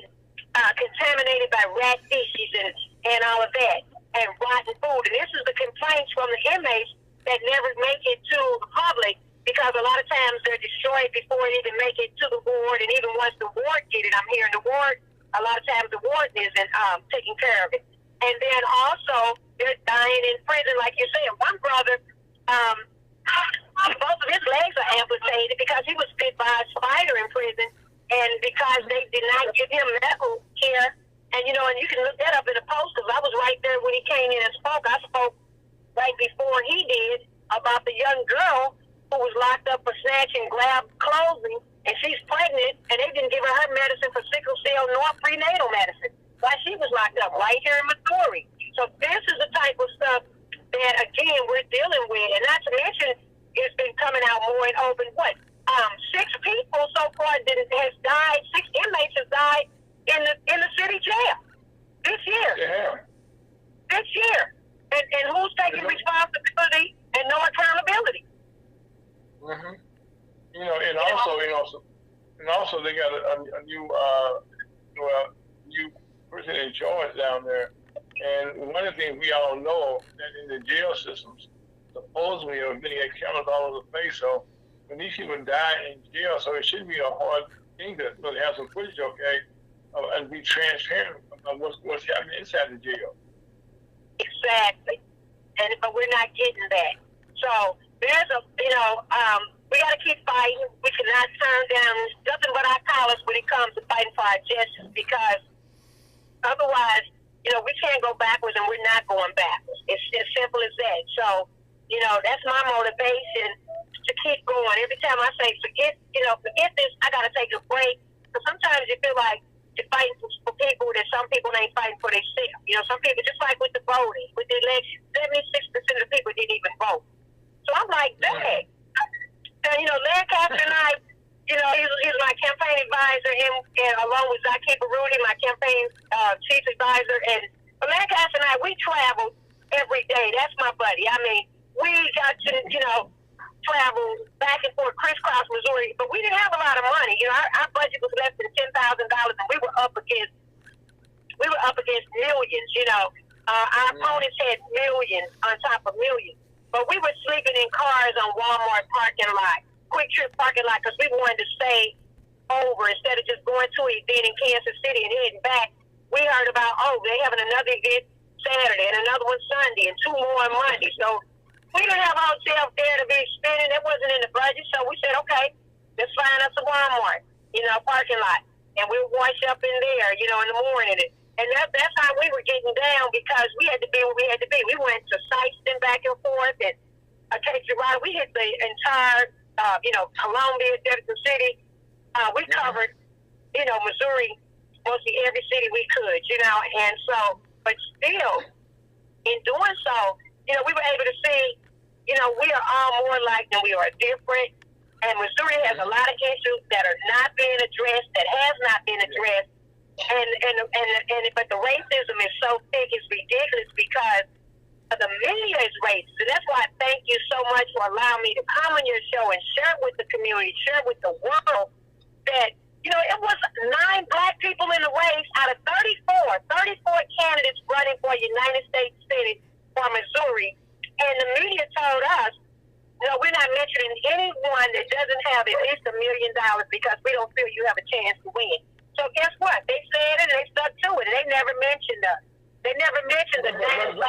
contaminated by rat feces and all of that, and rotten food. And this is the complaints from the inmates that never make it to the public, because a lot of times they're destroyed before it even make it to the ward. And even once the ward get it, I'm hearing the ward, a lot of times the ward isn't taking care of it. And then also, they're dying in prison, like you said. One brother, both of his legs are amputated because he was bit by a spider in prison, and because they did not give him medical care. And, you know, and you can look that up in the post, because I was right there when he came in and spoke. I spoke right before he did about the young girl who was locked up for snatch and grab clothing, and she's pregnant, and they didn't give her medicine for sickle cell nor prenatal medicine while she was locked up right here in Missouri. So this is the type of stuff that, again, we're dealing with. And not to mention, it's been coming out more in open. 6 people so far has died. 6 inmates have died in the city jail this year.
Yeah.
This year. And who's taking responsibility and no accountability?
Mm-hmm. You know, and also they got a new person in charge down there. And one of the things we all know that in the jail systems, supposedly there are many cameras all over the place. So when these people die in jail, so it shouldn't be a hard thing to really have some footage, okay, and be transparent about what's happening inside the jail.
Exactly. But we're not getting that. So there's we got to keep fighting. We cannot turn down nothing but our colors when it comes to fighting for our justice, because otherwise, you know, we can't go backwards, and we're not going backwards. It's as simple as that. So, you know, that's my motivation to keep going. Every time I say, forget this, I got to take a break. Because sometimes you feel like you're fighting for people that some people ain't fighting for themselves. You know, some people, just like with the voting, with the election, 76% of the people didn't even vote. So I'm like, dang. And, you know, Lancaster and I, you know, he's my campaign advisor, and along with Zaki Barudi, my campaign chief advisor. And Lancaster and I, we travel every day. That's my buddy. I mean, we got to, you know, travel back and forth, crisscross Missouri, but we didn't have a lot of money. You know, our budget was less than $10,000, and we were up against millions. You know, our opponents had millions on top of millions. But we were sleeping in cars on Walmart parking lot, Quick Trip parking lot, because we wanted to stay over instead of just going to an event in Kansas City and heading back. We heard about, they're having another event Saturday, and another one Sunday, and 2 more on Monday. So we didn't have a hotel there to be spending. It wasn't in the budget. So we said, okay, let's find us a Walmart, parking lot. And we'll wash up in there, in the morning. And that's how we were getting down because we had to be where we had to be. We went to Sykeston back and forth and Ride. We hit the entire, Columbia, Jefferson City. We covered, Missouri, mostly every city we could, and so, but still, in doing so, we were able to see, we are all more alike than we are different, and Missouri has a lot of issues that are not being addressed, that has not been addressed, but the racism is so thick, it's ridiculous because the media is racist, and that's why I thank you so much for allowing me to come on your show and share with the community, share with the world that, it was 9 black people in the race out of 34 candidates running for United States Senate for Missouri, and the media told us, we're not mentioning anyone that doesn't have at least $1 million because we don't feel you have a chance to win. So guess what? They said it and they stuck to it, and they never mentioned us. They never mentioned the name.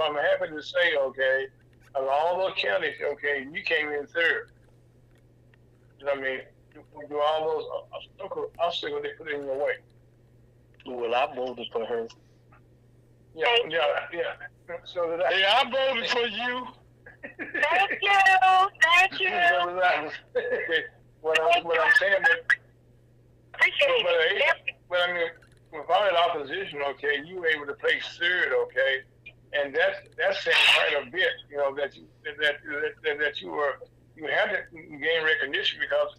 I'm happy to say, okay, of all those counties, okay, you came in third. I mean, you do all those obstacles they put in your way.
Well, I voted for her.
Yeah. So did I.
Hey, I voted for you.
Thank you.
So did I. What I'm saying is, but I mean, without opposition, okay, you were able to place third, okay, and that's saying quite a bit, that you had to gain recognition because,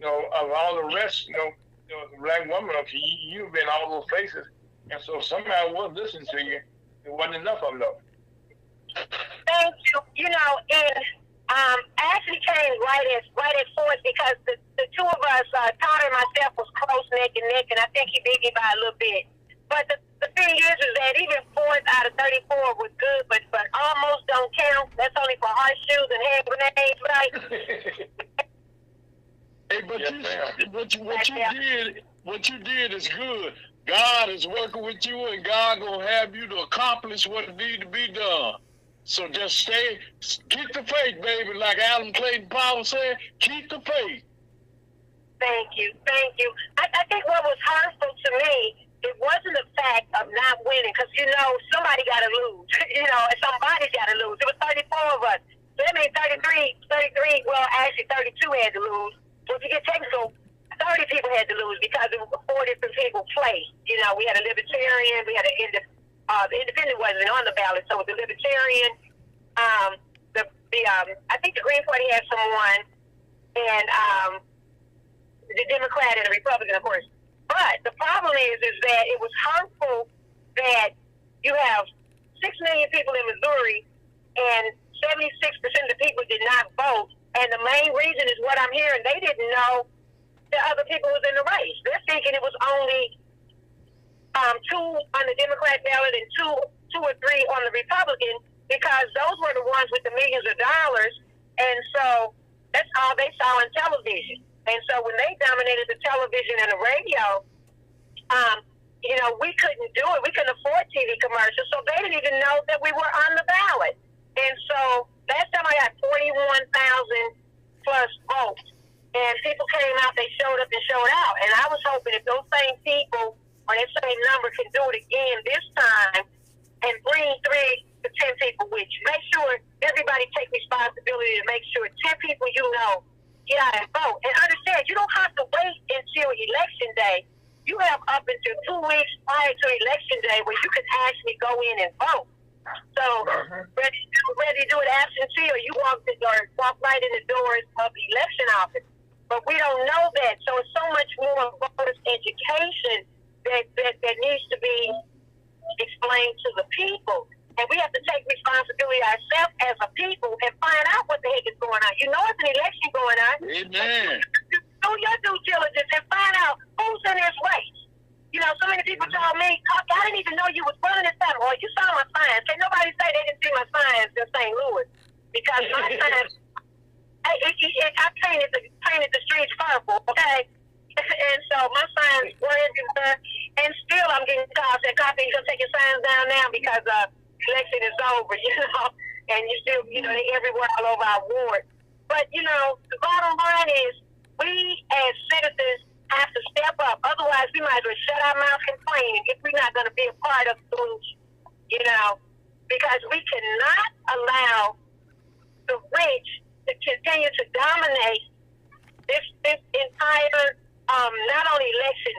of all the rest, the black woman, okay, you've been all those places, and so somebody was listening to you. It wasn't enough of them, though.
Thank you. And Ashley came right at fourth because the two of us, Todd and myself, was close neck and neck, and I think he beat me by a little bit. But the thing is that even fourth out of 34 was good, but almost don't count. That's only for horseshoes and hand grenades, right?
Hey, what you did is good. God is working with you, and God gonna have you to accomplish what needs to be done. So just keep the faith, baby. Like Alan Clayton Powell said, keep the faith. Thank you.
I think what was hurtful to me, it wasn't the fact of not winning, because somebody got to lose. Somebody's got to lose. It was 34 of us. So that means 33. Well, actually 32 had to lose. So if you get technical, 30 people had to lose because it was 4 different people played. We had a libertarian, we had the independent wasn't on the ballot, so it was the libertarian. I think the Green Party had someone, and the Democrat and the Republican, of course. But the problem is that it was hurtful that you have 6 million people in Missouri, and 76% of the people did not vote. And the main reason is what I'm hearing. They didn't know that other people was in the race. They're thinking it was only 2 on the Democrat ballot and two or three on the Republican, because those were the ones with the millions of dollars, and so that's all they saw on television. And so when they dominated the television and the radio, we couldn't do it. We couldn't afford TV commercials, so they didn't even know that we were on the ballot. And so last time I got 41,000 plus votes, and people came out, they showed up and showed out. And I was hoping if those same people or that same number can do it again this time and bring 3 to 10 people with you. Make sure everybody take responsibility to make sure 10 people get out and vote. And understand, you don't have to wait until Election Day. You have up until 2 weeks prior to Election Day where you can actually go in and vote. So, ready to do it absentee, or you walk right in the doors of the election office. But we don't know that. So it's so much more voter education that needs to be explained to the people. And we have to take responsibility ourselves as a people and find out what the heck is going on. It's an election going on.
Amen.
Do your due diligence and find out who's in this race. So many people told me, I didn't even know you was running this time. Or you saw my signs. Can nobody say they didn't see my signs in St. Louis? Because my signs, I painted the streets purple, okay? And so my signs were everywhere. And still, I'm getting calls saying, "Copy, you gonna take your signs down now because election is over," and you still, they everywhere all over our ward. But the bottom line is, we as citizens have to step up. Otherwise, we might as well shut our mouth complaining if we're not going to be a part of the solution. Because we cannot allow the rich to continue to dominate this entire not only election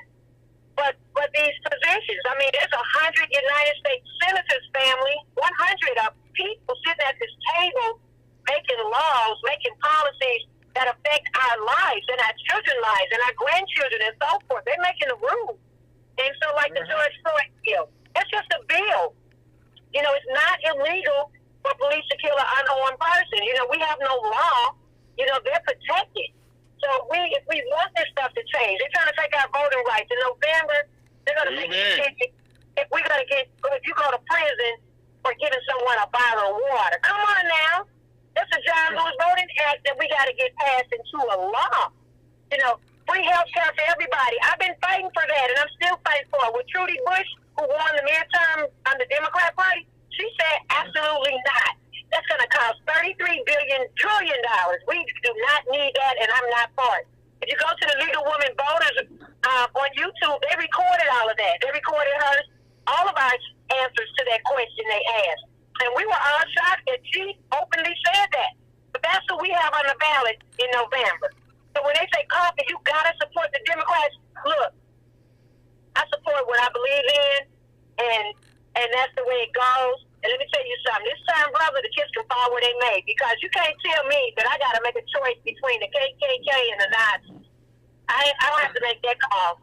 but these positions. I mean, there's 100 United States senators, family, 100 of people sitting at this table making laws, making policies that affect our lives and our children's lives and our grandchildren and so forth. They're making the rules. And so, like the George Floyd bill, that's just a bill. It's not illegal for police to kill an unarmed person. We have no law. They're protected. So if we want this stuff to change, they're trying to take our voting rights. In November, they're going to make it. If you go to prison for giving someone a bottle of water, come on now. That's a John Lewis Voting Act that we got to get passed into a law. Free health care for everybody. I've been fighting for that, and I'm still fighting for it. With Trudy Bush, who won the midterm on the Democrat Party, she said absolutely not. That's going to cost $33 trillion. We do not need that, and I'm not for it. If you go to the League of Women Voters on YouTube, they recorded all of that. They recorded all of our answers to that question they asked. And we were all shocked that she openly said that. But that's what we have on the ballot in November. So when they say, "Coffee, you got to support the Democrats," look, I support what I believe in, and that's the way it goes. And let me tell you something. This time, brother, the kids can fall where they may, because you can't tell me that I got to make a choice between the KKK and the Nazis. I don't have to make that call.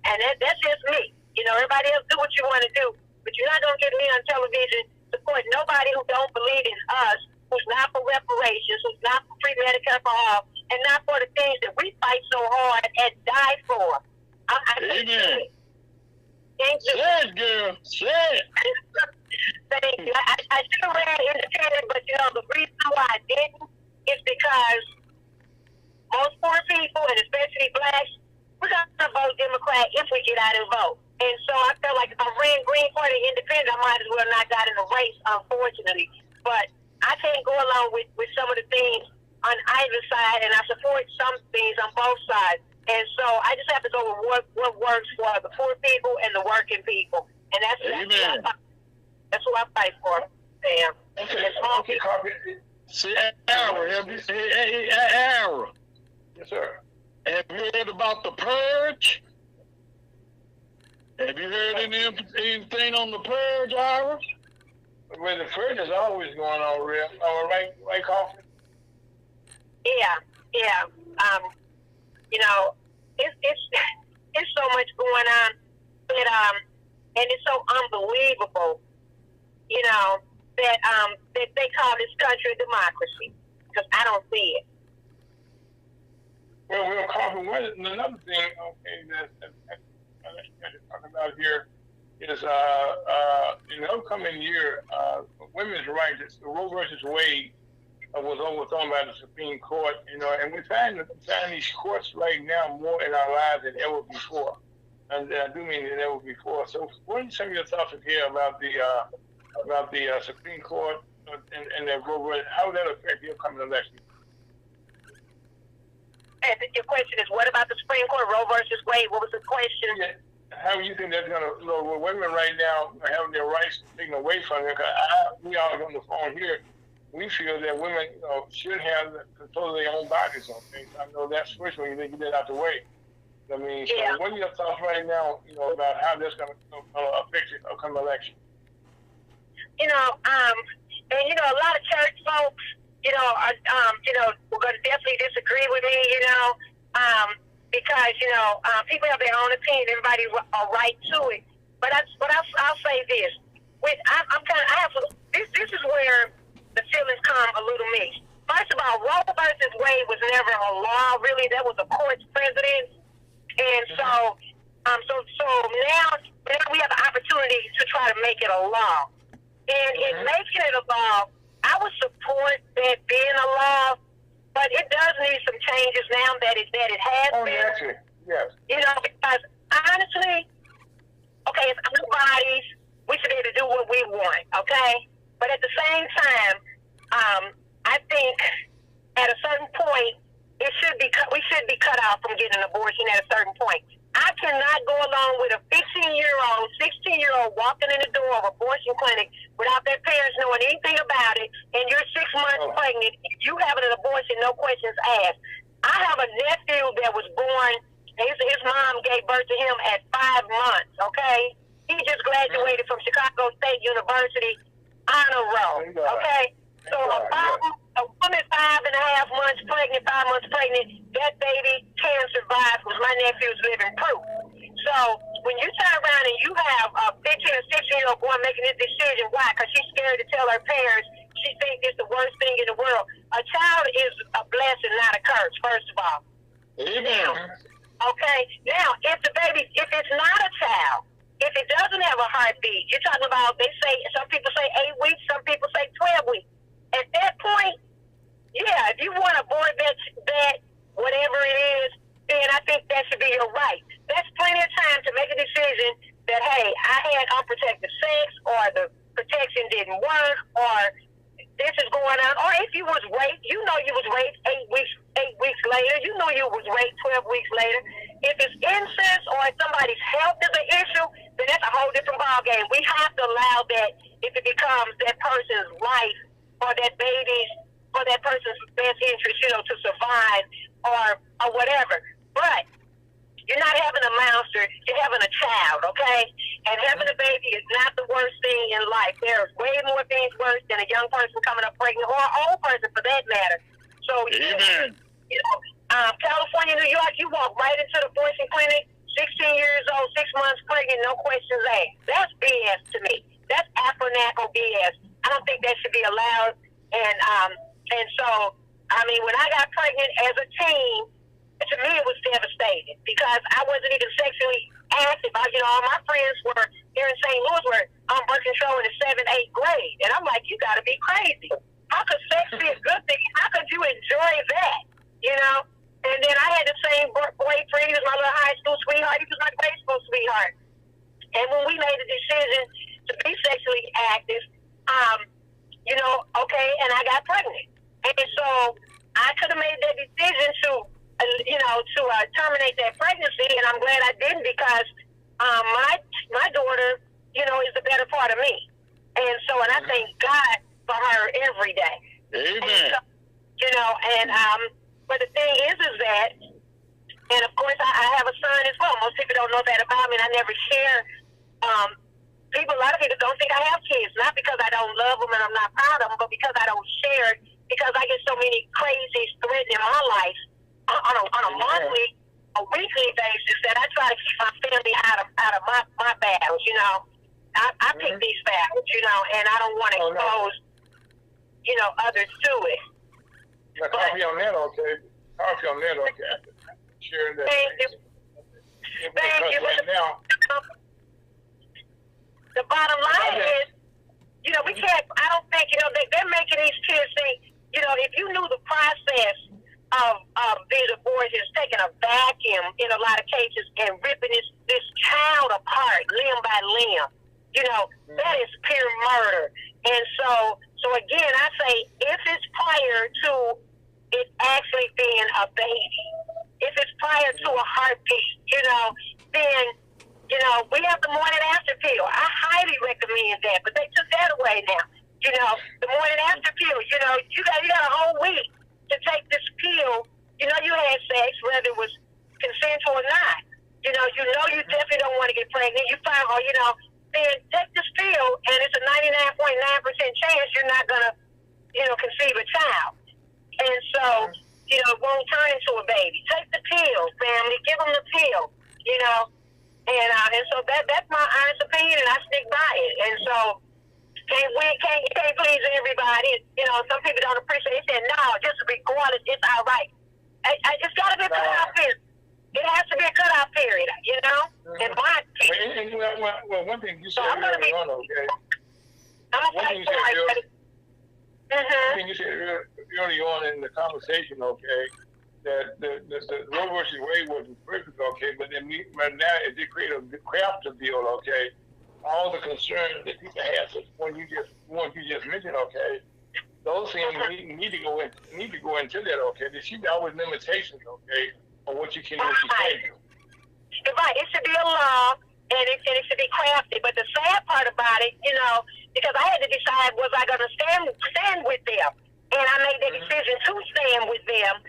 And that's just me. Everybody else do what you want to do. But you're not going to get me on television support nobody who don't believe in us, who's not for reparations, who's not for free Medicare for all, and not for the things that we fight so hard and die for.
Amen.
Thank you.
Say it, girl. Say it.
Thank you. I should have read Independent, but the reason why I didn't is because most poor people, and especially blacks, we're going to vote Democrat if we get out and vote. And so I felt like if I ran Green Party Independent, I might as well not got in the race, unfortunately. But I can't go along with some of the things on either side, and I support some things on both sides. And so I just have to go with what works for the poor people and the working people. And that's who I fight for. Damn.
Okay, copy.
See, Ara, Ara.
Yes, sir.
Have you heard about the purge? Have you heard anything on the purge, Ira?
Well, the purge is always going on, real. Right, Coffee?
Yeah. It's so much going on, but and it's so unbelievable, that they call this country a democracy, because I don't see it.
Well, Coffee, another thing, that I talk about here is in the upcoming year, women's rights, the Roe versus Wade was overthrown by the Supreme Court, and we find these courts right now more in our lives than ever before, and I do mean than ever before. So, what are some of your thoughts here about the Supreme Court and the Roe versus? How will that affect the upcoming election?
And your question is, what about the Supreme Court, Roe versus Wade? What was the question?
Yeah. How do you think that's going to, women right now are having their rights taken away from them? We all on the phone here. We feel that women should have control of their own bodies on things. I know that's first when you get that out the way. I mean, so what are your thoughts right now, about how that's going to affect the upcoming election?
And a lot of church folks, we're going to definitely disagree with me, because people have their own opinion. Everybody are right to it. But I'll say this: this is where the feelings come a little mixed. First of all, Roe versus Wade was never a law. Really, that was a court's precedent. And so now we have the opportunity to try to make it a law. And in making it a law, I would support that being a law, but it does need some changes now that it has been.
Actually, yes.
Because honestly, okay, it's our bodies. We should be able to do what we want, okay? But at the same time, I think at a certain point, we should be cut off from getting an abortion at a certain point. I cannot go along with a 15-year-old, 16-year-old walking in the door of an abortion clinic without their parents knowing anything about it, and you're 6 months pregnant, you having an abortion, no questions asked. I have a nephew that was born, his mom gave birth to him at 5 months, okay? He just graduated from Chicago State University honor roll, okay? So a woman 5.5 months pregnant, 5 months pregnant, that baby can survive because my nephew's living proof. So when you turn around and you have a 15 or 16-year-old boy making this decision, why? Because she's scared to tell her parents she thinks it's the worst thing in the world. A child is a blessing, not a curse, first of all.
Amen.
Okay? Now, if it's not a child, if it doesn't have a heartbeat, you're talking about, some people say 8 weeks, some people say 12 weeks. At that point, yeah, if you want to abort that, whatever it is, then I think that should be your right. That's plenty of time to make a decision that, hey, I had unprotected sex, or the protection didn't work, or this is going on. Or if you was raped, you know you was raped 8 weeks later. You know you was raped 12 weeks later. If it's incest or if somebody's health is an issue, then that's a whole different ballgame. We have to allow that if it becomes that person's life or that baby's or that person's best interest, to survive or whatever. But you're not having a monster, you're having a child, okay? And having a baby is not the worst thing in life. There's way more things worse than a young person coming up pregnant, or an old person for that matter. So,
Amen.
California, New York, you walk right into the abortion clinic, 16 years old, 6 months pregnant, no questions asked. That's BS to me. That's Afro-Naco BS. I don't think that should be allowed. And so, I mean, when I got pregnant as a teen, to me it was devastating because I wasn't even sexually active. All my friends were here in St. Louis were on birth control in the 7th, 8th grade. And I'm like, you got to be crazy. How could sex be a good thing? How could you enjoy that? And then I had the same boyfriend. He was my little high school sweetheart. He was my grade school sweetheart. And when we made the decision to be sexually active, okay, and I got pregnant. And so I could have made that decision to terminate that pregnancy, and I'm glad I didn't because my daughter, is the better part of me. And so, and I thank God for her every day.
Amen.
And so, but the thing is that, and of course I have a son as well. Most people don't know that about me, and I never share. A lot of people don't think I have kids, not because I don't love them and I'm not proud of them, but because I don't share it, because I get so many crazies threatening my life on a monthly, a weekly basis that I try to keep my family out of my battles. I pick these battles, and I don't want to expose, others to it.
Copy on that, okay? Copy on that, okay? Sharing that.
Thank you. Thank you.
Right now,
the bottom line is, we can't, I don't think, they're making these kids think, if you knew the process of these abortions, taking a vacuum in a lot of cases and ripping this child apart limb by limb, that is pure murder. And so again, I say, if it's prior to it actually being a baby, if it's prior to a heartbeat, then we have the morning after pill. I highly recommend that, but they took that away now. The morning after pill, you got a whole week to take this pill. You had sex, whether it was consensual or not. You definitely don't want to get pregnant. You find, then take this pill, and it's a 99.9% chance you're not going to, conceive a child. And so, it won't turn into a baby. Take the pill, family. Give them the pill, And so that's my honest opinion, and I stick by it. And so you can't please everybody. Some people don't appreciate it. They say, no, just regardless, it's all right. It's got to be a cutoff period. It has to be a cutoff period, in my opinion.
Well, one thing you said
I'm going to be...
okay?
I'm going to fight for it.
One thing you said early on in the conversation, okay, that the Roe versus Wade wasn't perfect, okay, but now it did create a craft bill, okay. All the concerns that people have, the one you just mentioned, okay, those things need to go into that, okay. There should be always limitations, okay, on what you can do, what you can't do.
Right, it should be a law, and it should be crafted. But the sad part about it, because I had to decide, was I going to stand with them, and I made the decision to stand with them.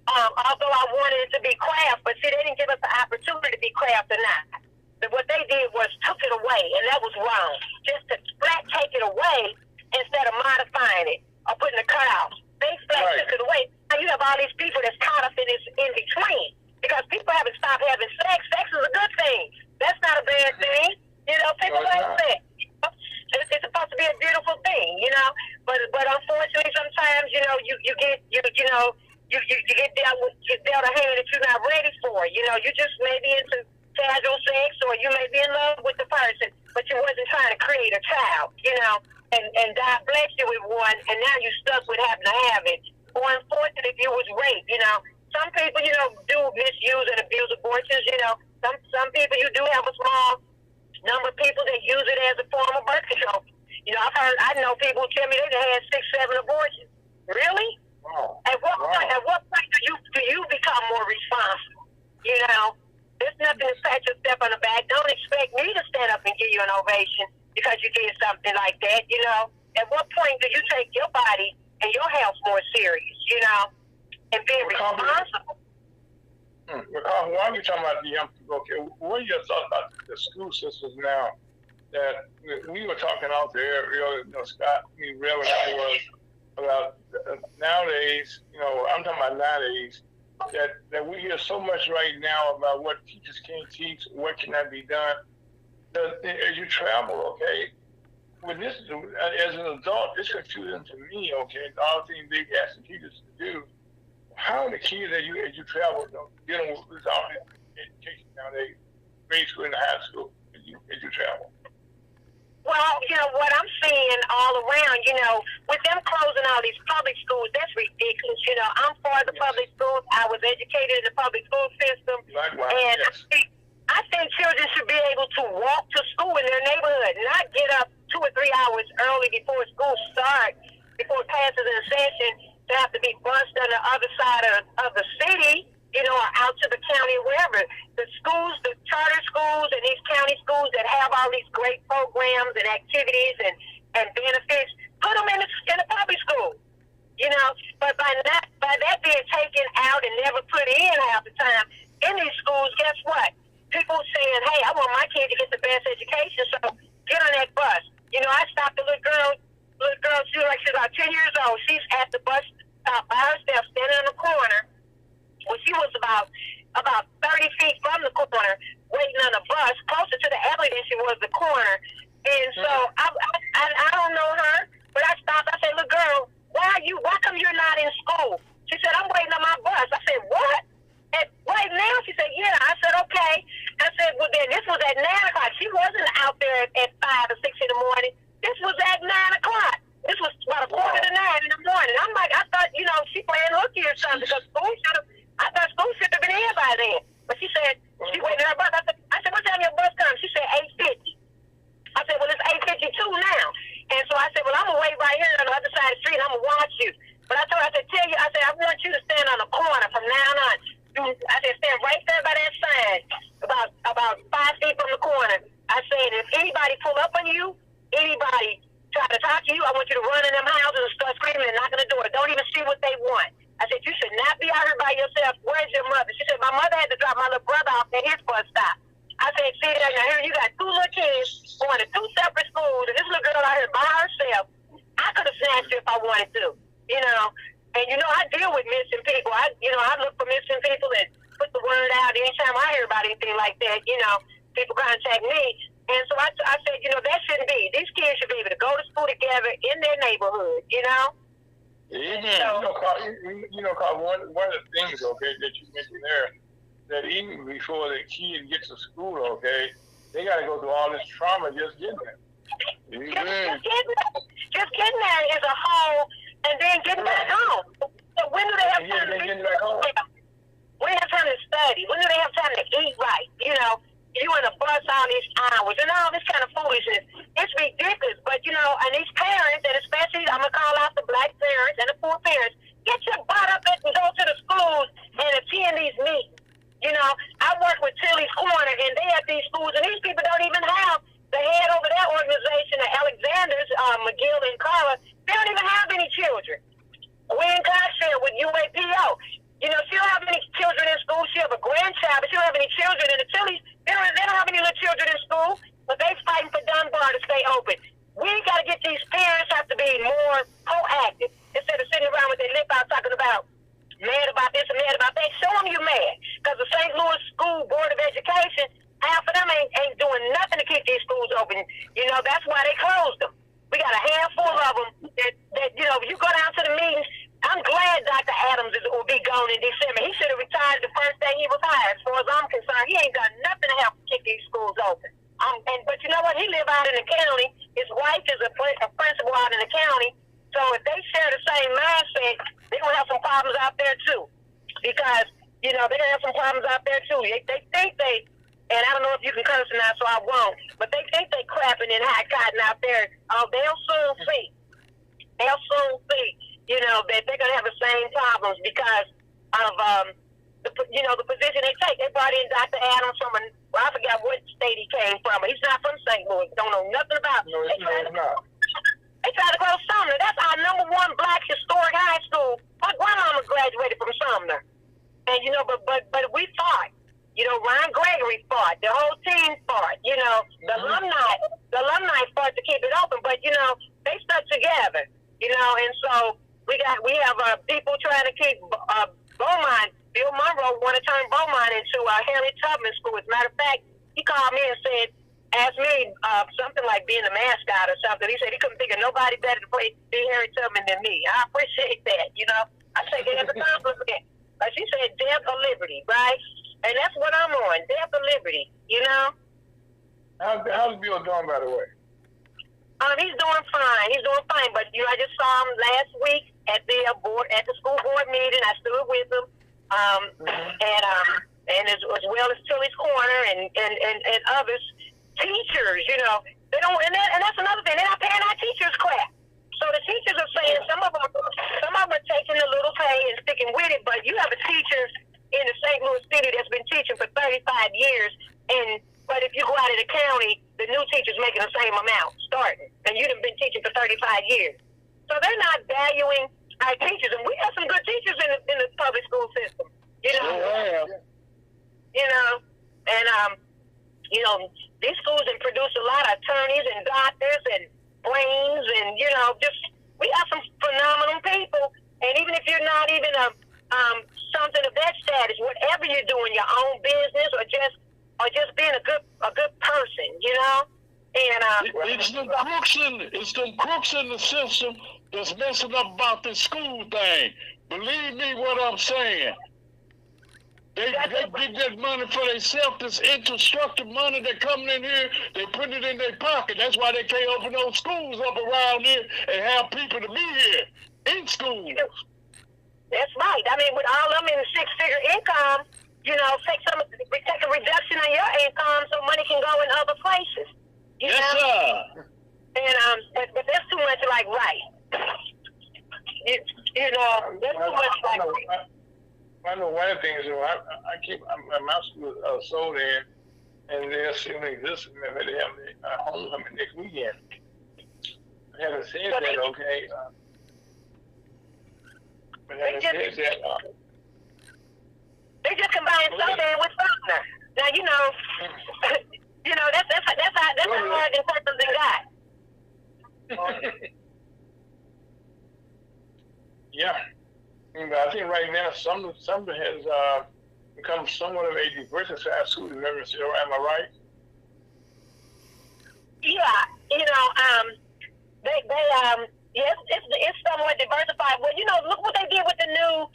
Although I wanted it to be craft, but see, they didn't give us the opportunity to be craft or not. But what they did was took it away, and that was wrong. Just to flat take it away instead of modifying it or putting a cutout. They flat took it away. Now you have all these people that's caught up in this in between because people haven't stopped having sex. Sex is a good thing. That's not a bad thing. People like sex. It's supposed to be a beautiful thing, But unfortunately, sometimes you get you get dealt a hand that you're not ready for. You just may be into casual sex, or you may be in love with the person, but you wasn't trying to create a child, And God bless you with one, and now you stuck with having to have it. Or unfortunately, if you was raped, Some people, do misuse and abuse abortions. Some people you do have a small number of people that use it as a form of birth control. I know people who tell me they had 6, 7 abortions. Really?
Wow.
At what point do you become more responsible? There's nothing to pat yourself on the back. Don't expect me to stand up and give you an ovation because you did something like that. At what point do you take your body and your health more serious? And be responsible.
Why are we talking about the young people? Okay, what are your thoughts about the school systems now? That we were talking out there earlier, Scott, Rev, and I was about nowadays. I'm talking about nowadays. That we hear so much right now about what teachers can't teach, what cannot be done. As you travel, okay, with this as an adult, this confusing to me, okay. All the things they ask the teachers to do. How are the kids as you travel dealing with without education nowadays, grade school and high school, as you travel?
Well, what I'm seeing all around, with them closing all these public schools, that's ridiculous. I'm for the public schools. I was educated in the public school system.
Likewise,
and
yes.
I think children should be able to walk to school in their neighborhood, not get up 2 or 3 hours early before school starts, before it passes in session, to have to be bused on the other side of the city, or out to the county or wherever. The schools, the charter schools and these county schools that have all these great programs and activities and benefits, put them in the public school. But by that being taken out and never put in half the time in these schools, guess what? People saying, hey, I want my kid to get the best education, so get on that bus. I stopped a little girl, she was like, she's about 10 years old. She's at the bus stop by herself, standing on the corner. Well, she was about 30 feet from the corner, waiting on the bus, closer to the alley than she was the corner. And so I don't know her, but I stopped. I said, "Look, girl, why come you're not in school?" She said, "I'm waiting on my bus." I said, "What? Right now?" She said, "Yeah." I said, "Okay." I said, "Well, then this was at 9 o'clock. She wasn't out there at 5 or 6 in the morning. This was at 9 o'clock. This was about 8:45 in the morning." I'm like, I thought, she playing hooky or something because I thought school should have been here by then. But she said, she waited her bus. I said, "What time your bus comes?" She said, 8:50. I said, "Well, it's 8:52 now." And so I said, "Well, I'm going to wait right here on the other side of the street and I'm going to watch you." But I told her, I want you to stand on the corner from now on. I said, stand right there by that sign, about 5 feet from the corner. I said, if anybody pull up on you, anybody try to talk to you, I want you to run in them houses and start screaming and knocking the door. Don't even see what they want. I said, you should not be out here by yourself. Where's your mother? She said, my mother had to drop my little brother off at his bus stop. I said, see there, now here you got 2 little kids going to 2 separate schools, and this little girl out here by herself. I could have snatched her if I wanted to, And, I deal with missing people. I look for missing people and put the word out anytime I hear about anything like that, people contact me. And so I said, that shouldn't be. These kids should be able to go to school together in their neighborhood,
Carl, one of the things, okay, that you mentioned there, that even before the kid gets to school, okay, they got to go through all this trauma just getting there.
Just getting there is a whole, and then getting back home. So when do they have time to
getting back home?
study? When do they have time to eat right? You know, you in a bus all these hours and all this kind of foolishness. It's ridiculous. But, you know, and these parents, and especially I'm going to call out the black parents and the poor parents, get your butt up and go to the schools and attend these meetings. You know, I work with Tilly's Corner, and they at these schools, and these people don't even have the head over that organization, the Alexanders, McGill and Carla. They don't even have any children. Wayne Coxfield with UAPO. You know, she don't have any children in school. She have a grandchild, but she don't have any children in the Tilly's. They don't have any little children in school, but they fighting for Dunbar to stay open. We got to get these parents have to be more proactive instead of sitting around with their lip out talking about mad about this and mad about that. Show them you mad. Because the St. Louis School Board of Education, half of them ain't doing nothing to keep these schools open. You know, that's why they closed them. We got a handful of them that you know, you go down to the meetings. I'm glad Dr. Adams will be gone in December. He should have retired the first day he was hired. As far as I'm concerned, he ain't done nothing to help keep these schools open. But you know what? He live out in the county. His wife is a principal out in the county. So if they share the same mindset, they're going to have some problems out there too. Because, you know, they're going to have some problems out there too. They think they, and I don't know if you can curse or not, so I won't, but they think they crapping in hot cotton out there. Oh, they'll soon see. They'll soon see, you know, that they're going to have the same problems because of, the position they take. They brought in Dr. Adams from I forgot what state he came from. He's not from St. Louis. Don't know nothing about him.
No, he's not.
They tried to close Sumner. That's our #1 black historic high school. My grandmama graduated from Sumner. And, you know, but we fought. You know, Ron Gregory fought. The whole team fought. You know, the alumni fought to keep it open. But, you know, they stuck together. You know, and so we have people trying to keep Beaumont. Bill Monroe want to turn Beaumont into a Harriet Tubman school. As a matter of fact, he called me and asked me something like being a mascot or something. He said he couldn't think of nobody better to be Harriet Tubman than me. I appreciate that, you know. I take it as a compliment. Like she said, death or liberty, right? And that's what I'm on, death or liberty, you know.
How's Bill doing, by the way?
He's doing fine. He's doing fine. But you know, I just saw him last week at the school board meeting. I stood with him, and as well as Tilly's Corner and others. Teachers, you know, they don't, and that's another thing. They're not paying our teachers crap. So the teachers are saying some of them are taking a little pay and sticking with it. But you have a teacher in the St. Louis city that's been teaching for 35 years, but if you go out of the county, the new teacher's making the same amount starting, and you've been teaching for 35 years. So they're not valuing our teachers, and we have some good teachers in the public school system. You know, you know, and you know, these schools have produced a lot of attorneys and doctors and brains, and you know, just we have some phenomenal people. And even if you're not even something of that status, whatever you're doing, your own business or just being a good person, you know. And
it's the crooks in the system that's messing up about this school thing. Believe me, what I'm saying. They get that money for themselves, this infrastructure money that coming in here, they put it in their pocket. That's why they can't open those schools up around here and have people to be here in schools.
That's right. I mean, with all of them in six-figure income, you know, take a reduction on your income so money can go in other places. You
yes,
know?
sir.
And but there's too much like right. You know, there's too much like right.
I know one of the things, I keep my school sold in, and they're still in existence. They have the homecoming next weekend. I haven't said that, okay? But having said that,
they just combine Southern with Sumner. Now you know, you know that's how hard the person got.
Yeah. But I think right now Sumner has become somewhat of a diversified school. Am I right?
Yeah, you know, yes, it's somewhat diversified. Well, you know, look what they did with the new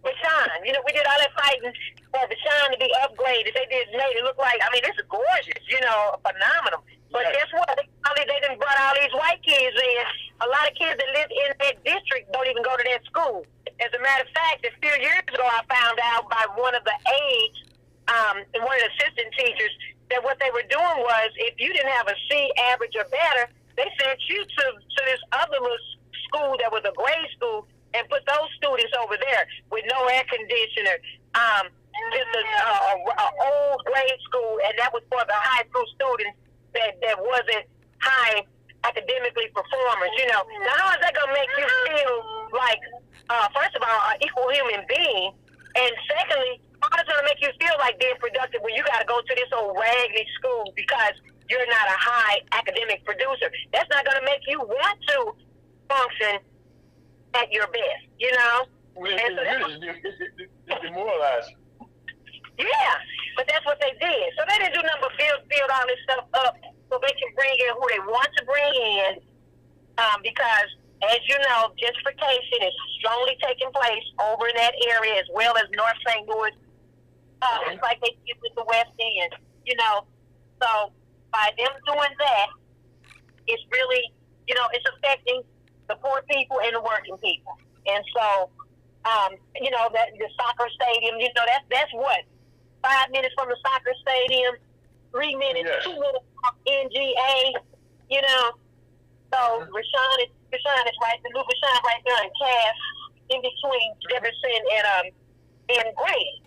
Bashan. You know, we did all that fighting for Bashan to be upgraded. They made it look like, I mean, this is gorgeous, you know, phenomenal. But guess what? They didn't brought all these white kids in. A lot of kids that live in that district don't even go to that school. As a matter of fact, a few years ago, I found out by one of the aides, and one of the assistant teachers, that what they were doing was, if you didn't have a C average or better, they sent you to this other little school that was a grade school and put those students over there with no air conditioner. Just a old grade school, and that was for the high school students that wasn't high academically performers. Now how is that gonna make you feel like, first of all, an equal human being, and secondly, how is it gonna make you feel like being productive when you gotta go to this old raggedy school because you're not a high academic producer? That's not gonna make you want to function at your best,
Well, it's demoralizing.
Yeah, but that's what they did. So they didn't do nothing but build all this stuff up so they can bring in who they want to bring in, because, as you know, gentrification is strongly taking place over in that area as well as North St. Louis. It's like they did with the West End, So by them doing that, it's really, it's affecting the poor people and the working people. And so, that the soccer stadium, that's what? 5 minutes from the soccer stadium, 3 minutes,
Yes.
2 minutes from NGA, So Rashawn is right, the new Rashawn right there in Cass, in between Jefferson and Grady,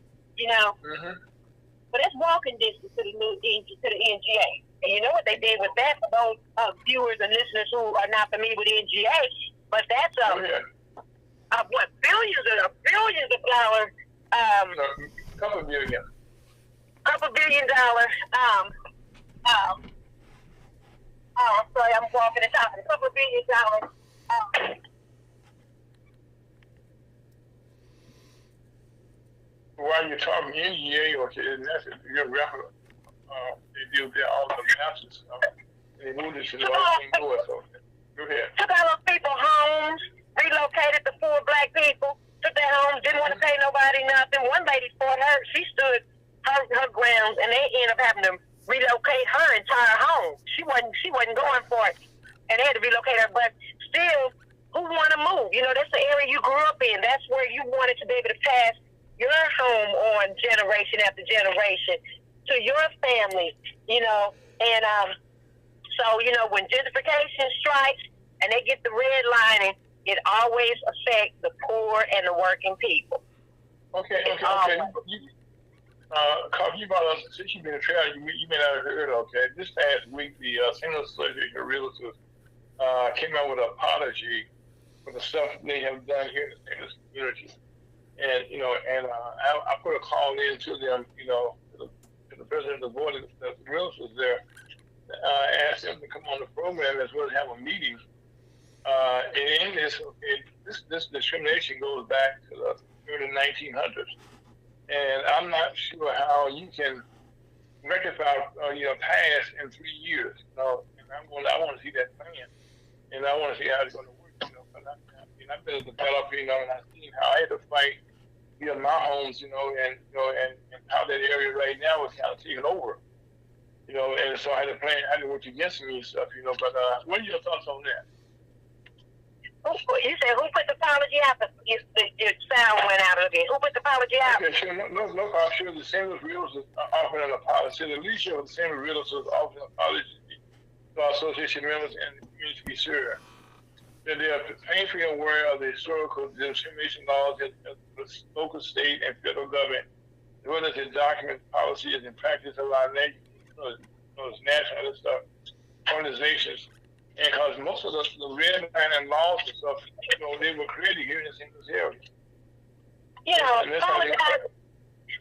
But it's walking distance to the NGA. And you know what they did with that for those viewers and listeners who are not familiar with NGA, but that's billions of dollars.
Couple billion.
Couple $1 billion. Sorry, I'm walking the top. A couple $1 billion.
While you're talking NGA, and that's a good reference. They do all the maps and stuff. They moved it to the St. Louis. So go ahead.
Took all those people homes, relocated the 4 black people, took their homes, didn't want to pay nobody nothing. One lady fought her. She stood her grounds, and they ended up having to relocate her entire home. She wasn't going for it, and they had to relocate her. But still, who want to move? That's the area you grew up in. That's where you wanted to be able to pass your home on generation after generation to your family. And so when gentrification strikes and they get the redlining, it always affects the poor and the working people.
Okay. You brought up, since you've been a trial, you may not have heard, this past week, the St. Louis Association of Realtors came out with an apology for the stuff they have done here in the St. Louis community. And, I put a call in to them, to the president of the board of the realtors there, asked them to come on the program as well as have a meeting. And in this discrimination goes back to the early 1900s. And I'm not sure how you can rectify past in 3 years. And I want to see that plan, and I want to see how it's going to work. But I've been a developer, and I've seen how I had to fight, my homes, and how that area right now is kind of taken over, and so I had to plan, I had to work against me and stuff, But what are your thoughts on that?
You said who put the apology out? Your sound went out again. Who put the apology out?
Okay, sure. No, I'm sure the St. Louis Realtors are offering an apology. The leadership of the St. Louis Realtors offering an apology to our association members and the community we serve. That they are painfully aware of the historical discrimination laws at the local, state, and federal government, as well as the document policies and practice of our nation, those national stuff, organizations. And because most of the red line and laws and stuff, they were created here in the St. Louis area.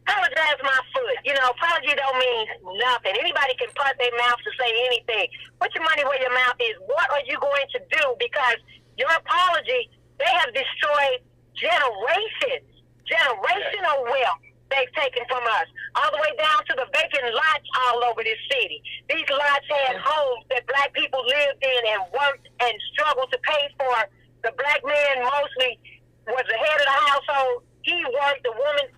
Apologize my foot. Apology don't mean nothing. Anybody can put their mouth to say anything. Put your money where your mouth is. What are you going to do? Because your apology, they have destroyed generational wealth they've taken from us, all the way down to the vacant lots all over this city. These lots had homes that black people lived in and worked and struggled to pay for. The black man mostly was the head of the household. He worked, the woman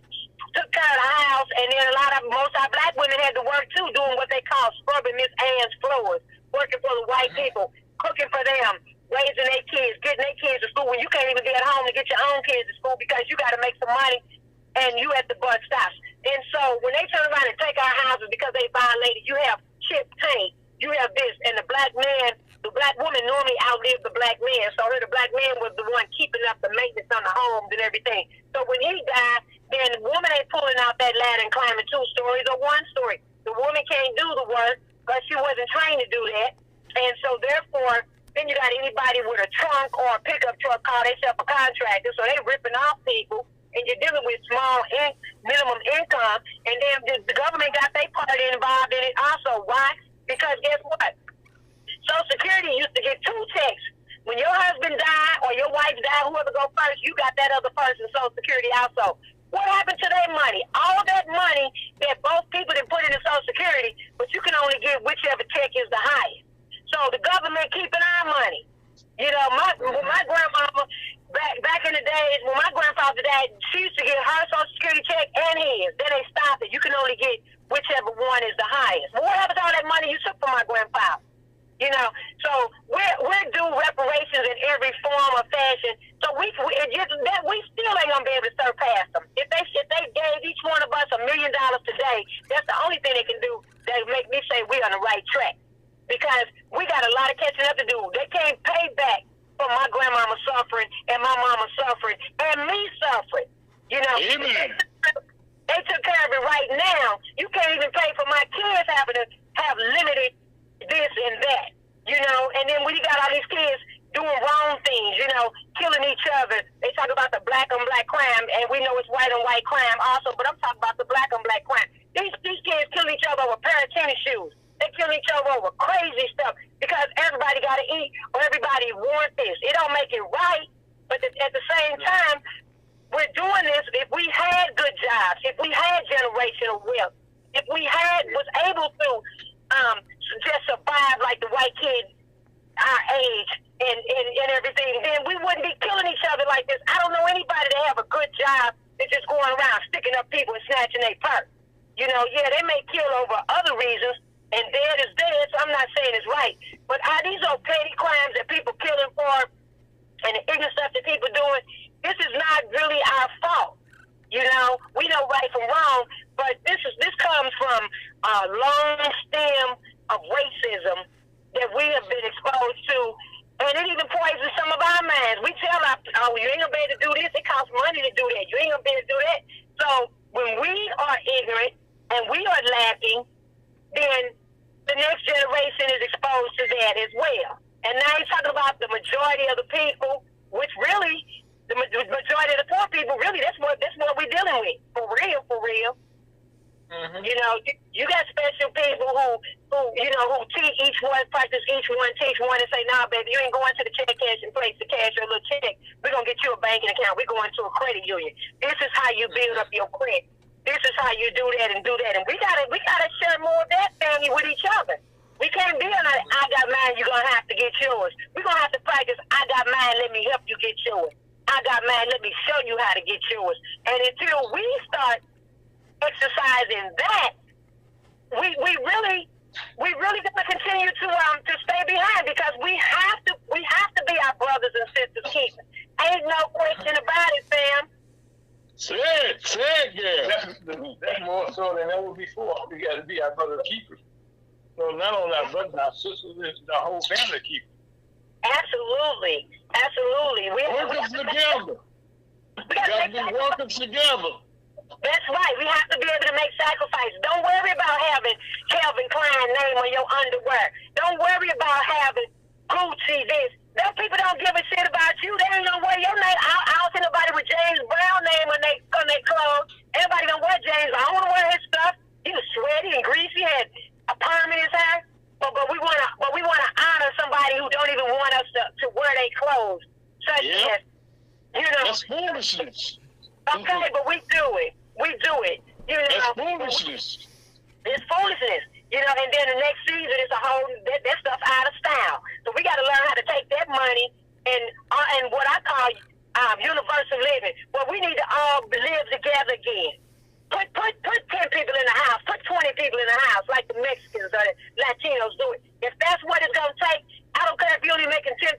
took care of the house, and then most of our black women had to work too, doing what they call scrubbing Miss Ann's floors, working for the white people, cooking for them, raising their kids, getting their kids to school. school when you can't even be at home to get your own kids to school because you got to make some money and you at the bus stops. And so when they turn around and take our houses because they violated, you have chip paint, you have this, and the black woman normally outlived the black man. So the black man was the one keeping up the maintenance on the homes and everything. So when he died, then the woman ain't pulling out that ladder and climbing 2 stories or 1 story. The woman can't do the work, but she wasn't trained to do that. And so therefore, then you got anybody with a trunk or a pickup truck call themselves a contractor, so they ripping off people, and you're dealing with small minimum income, and then the government got their part involved in it also. Why? Because guess what? Social Security used to get 2 checks. When your husband died or your wife died, whoever go first, you got that other person's Social Security also. What happened to their money? All that money that both people did put into Social Security, but you can only get whichever check is the highest. So the government keeping our money. You know, my grandmama, back in the days, when my grandfather died, she used to get her Social Security check and his. Then they stopped it. You can only get whichever one is the highest. Well, what happened to all that money you took from my grandfather? You know, so we're due reparations in every form or fashion. So we still ain't gonna be able to surpass them. If they gave each one of us $1 million today, that's the only thing they can do that make me say we're on the right track. Because we got a lot of catching up to do. They can't pay back for my grandmama suffering and my mama suffering and me suffering. You know, they took care of it right now. You can't even pay for my kids having to have limited this and that, you know, and then when you got all these kids doing wrong things, you know, killing each other. They talk about the black on black crime, and we know it's white on white crime also, but I'm talking about the black on black crime. These kids killing each other over a pair of tennis shoes. They kill each other over crazy stuff because everybody got to eat or everybody wants this. It don't make it right, but at the same time, we're doing this if we had good jobs, if we had generational wealth, if we was able to just survive like the white kids our age and everything, then we wouldn't be killing each other like this. I don't know anybody that have a good job that's just going around sticking up people and snatching their purse. You know, yeah, they may kill over other reasons, and dead is dead, so I'm not saying it's right. But these are petty crimes that people killing for and the ignorant stuff that people doing. This is not really our fault. You know, we know right from wrong, but this comes from a long stem of racism that we have been exposed to, and it even poisons some of our minds. We tell you ain't gonna be able to do this, it costs money to do that. You ain't gonna be able to do that. So when we are ignorant and we are lacking, then the next generation is exposed to that as well. And now you're talking about the majority of the people, which really, the majority of the poor people, really, that's what we're dealing with. For real. Mm-hmm. You know, you got special people who teach each one, practice each one, teach one, and say, nah, baby, you ain't going to the check cashing place to cash your little check. We're going to get you a banking account. We're going to a credit union. This is how you build up your credit. This is how you do that and do that. And we gotta share more of that family with each other. We can't be on I got mine, you're going to have to get yours. We're going to have to practice, I got mine, let me help you get yours. I got mine, let me show you how to get yours. And until we start exercising that, we really gonna continue to stay behind because we have to be our brothers and sisters keepers. Ain't no question about it, fam.
Say it, yeah.
That's more so than ever before. We got to be our brothers keepers. So not only our brothers, our sisters, it's the whole family keepers.
Absolutely.
Working together. We got to be working together.
That's right. We have to be able to make sacrifices. Don't worry about having Calvin Klein name on your underwear. Don't worry about having Gucci this. Them people don't give a shit about you. They ain't gonna wear your name. I don't see nobody with James Brown name on their clothes. Everybody don't wear James. I don't want to wear his stuff. He was sweaty and greasy, had a perm in his hair. But we wanna honor somebody who don't even want us to wear their clothes. Such as, you know.
That's foolishness.
Okay, but we do it. You know.
That's foolishness.
It's foolishness. You know, and then the next season is a whole that stuff out of style. So we got to learn how to take that money and what I call universal living. Well, we need to all live together again. Put 10 people in the house. Put 20 people in the house, like the Mexicans or the Latinos do it. If that's what it's gonna take, I don't care if you're only making $10,000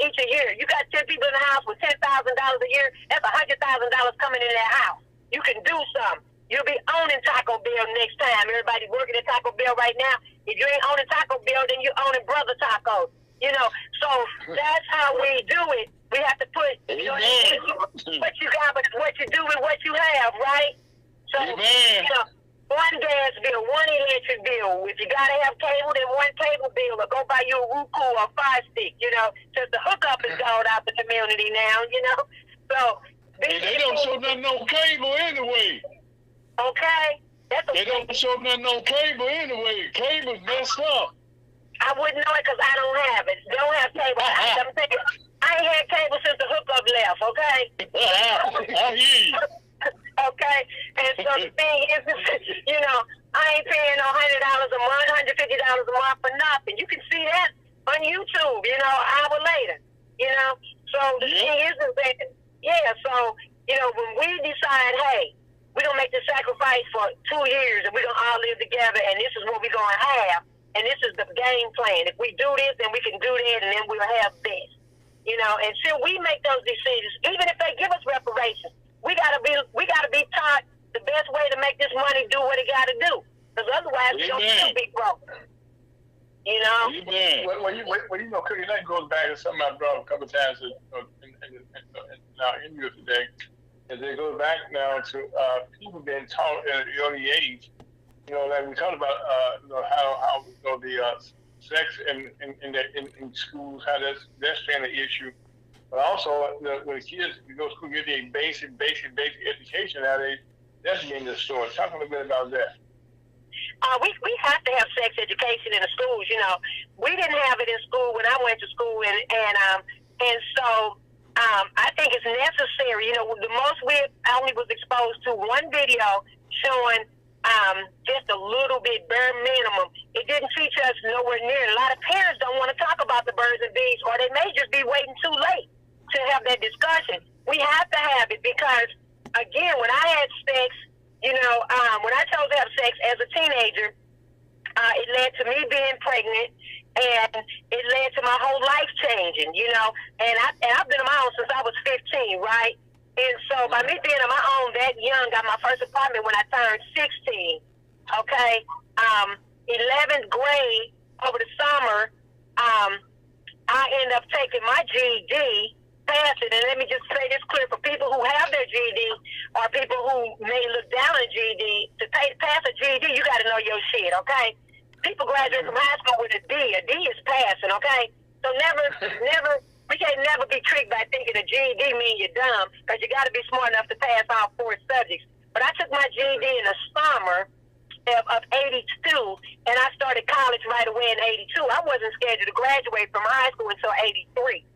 each a year. You got 10 people in the house with $10,000 a year. That's $100,000 coming in that house. You can do something. You'll be owning Taco Bell next time. Everybody working at Taco Bell right now. If you ain't owning Taco Bell, then you're owning Brother Taco. You know, so that's how we do it. We have to put you know, what you got, but what you do with what you have, right? So, you know, one gas bill, one electric bill. If you gotta have cable, then one cable bill, or go buy you a Roku or a Fire Stick. You know, since the hookup is gone out the community now. You know, so
they don't show nothing on cable anyway.
Okay,
they don't show nothing on cable anyway. Cable's messed up.
I wouldn't know it because I don't have it. Don't have cable. I'm saying, I ain't had cable since the hookup left. Okay.
I hear you.
Okay, and so the thing is, you know, I ain't paying no $100 a month, $150 a month for nothing. You can see that on YouTube, you know, an hour later, you know. So the thing is that, yeah, so, you know, when we decide, hey, we're going to make the sacrifice for 2 years and we're going to all live together and this is what we're going to have, and this is the game plan. If we do this, then we can do that, and then we'll have this, you know. Until we make those decisions, even if they give us reparations, we gotta be taught the best way to make this money do what it gotta do. Because otherwise, we don't still be broke. You know.
Well, you know, Cookie, that goes back to something I brought up a couple of times in our interview today. Is it goes back now to people being taught at an early age. You know, like we talked about, you know, how you know, the sex in schools, how that's been an issue. But also, when the kids go to school, get a basic education nowadays, that's getting distorted. Talk a little bit about that.
We have to have sex education in the schools. You know, we didn't have it in school when I went to school, and so I think it's necessary. You know, the most we only was exposed to one video showing just a little bit, bare minimum. It didn't teach us nowhere near. A lot of parents don't want to talk about the birds and bees, or they may just be waiting too late to have that discussion. We have to have it because, again, when I had sex, you know, when I chose to have sex as a teenager, it led to me being pregnant, and it led to my whole life changing, you know. And I've been on my own since I was 15, right? And so by me being on my own that young, got my first apartment when I turned 16, okay? 11th grade, over the summer, I ended up taking my GED, passed it, and let me just say this clear for people who have their GED or people who may look down on GED, to pass a GED, you got to know your shit, okay? People graduate from high school with a D. A D is passing, okay? So we can't never be tricked by thinking a GED means you're dumb, because you got to be smart enough to pass all 4 subjects. But I took my GED in the summer of 82, and I started college right away in 82. I wasn't scheduled to graduate from high school until 83.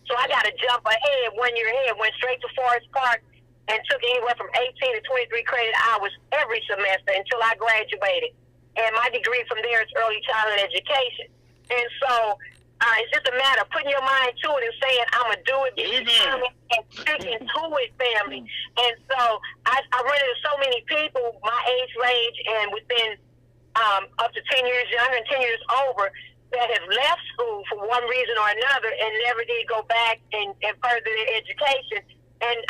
So I got to jump ahead, 1 year ahead, went straight to Forest Park and took anywhere from 18 to 23 credit hours every semester until I graduated. And my degree from there is early childhood education. And so it's just a matter of putting your mind to it and saying, I'm going to do it, and sticking to it, family. And so I run into so many people my age range and within up to 10 years younger and 10 years over that have left school for one reason or another and never did go back and further their education. And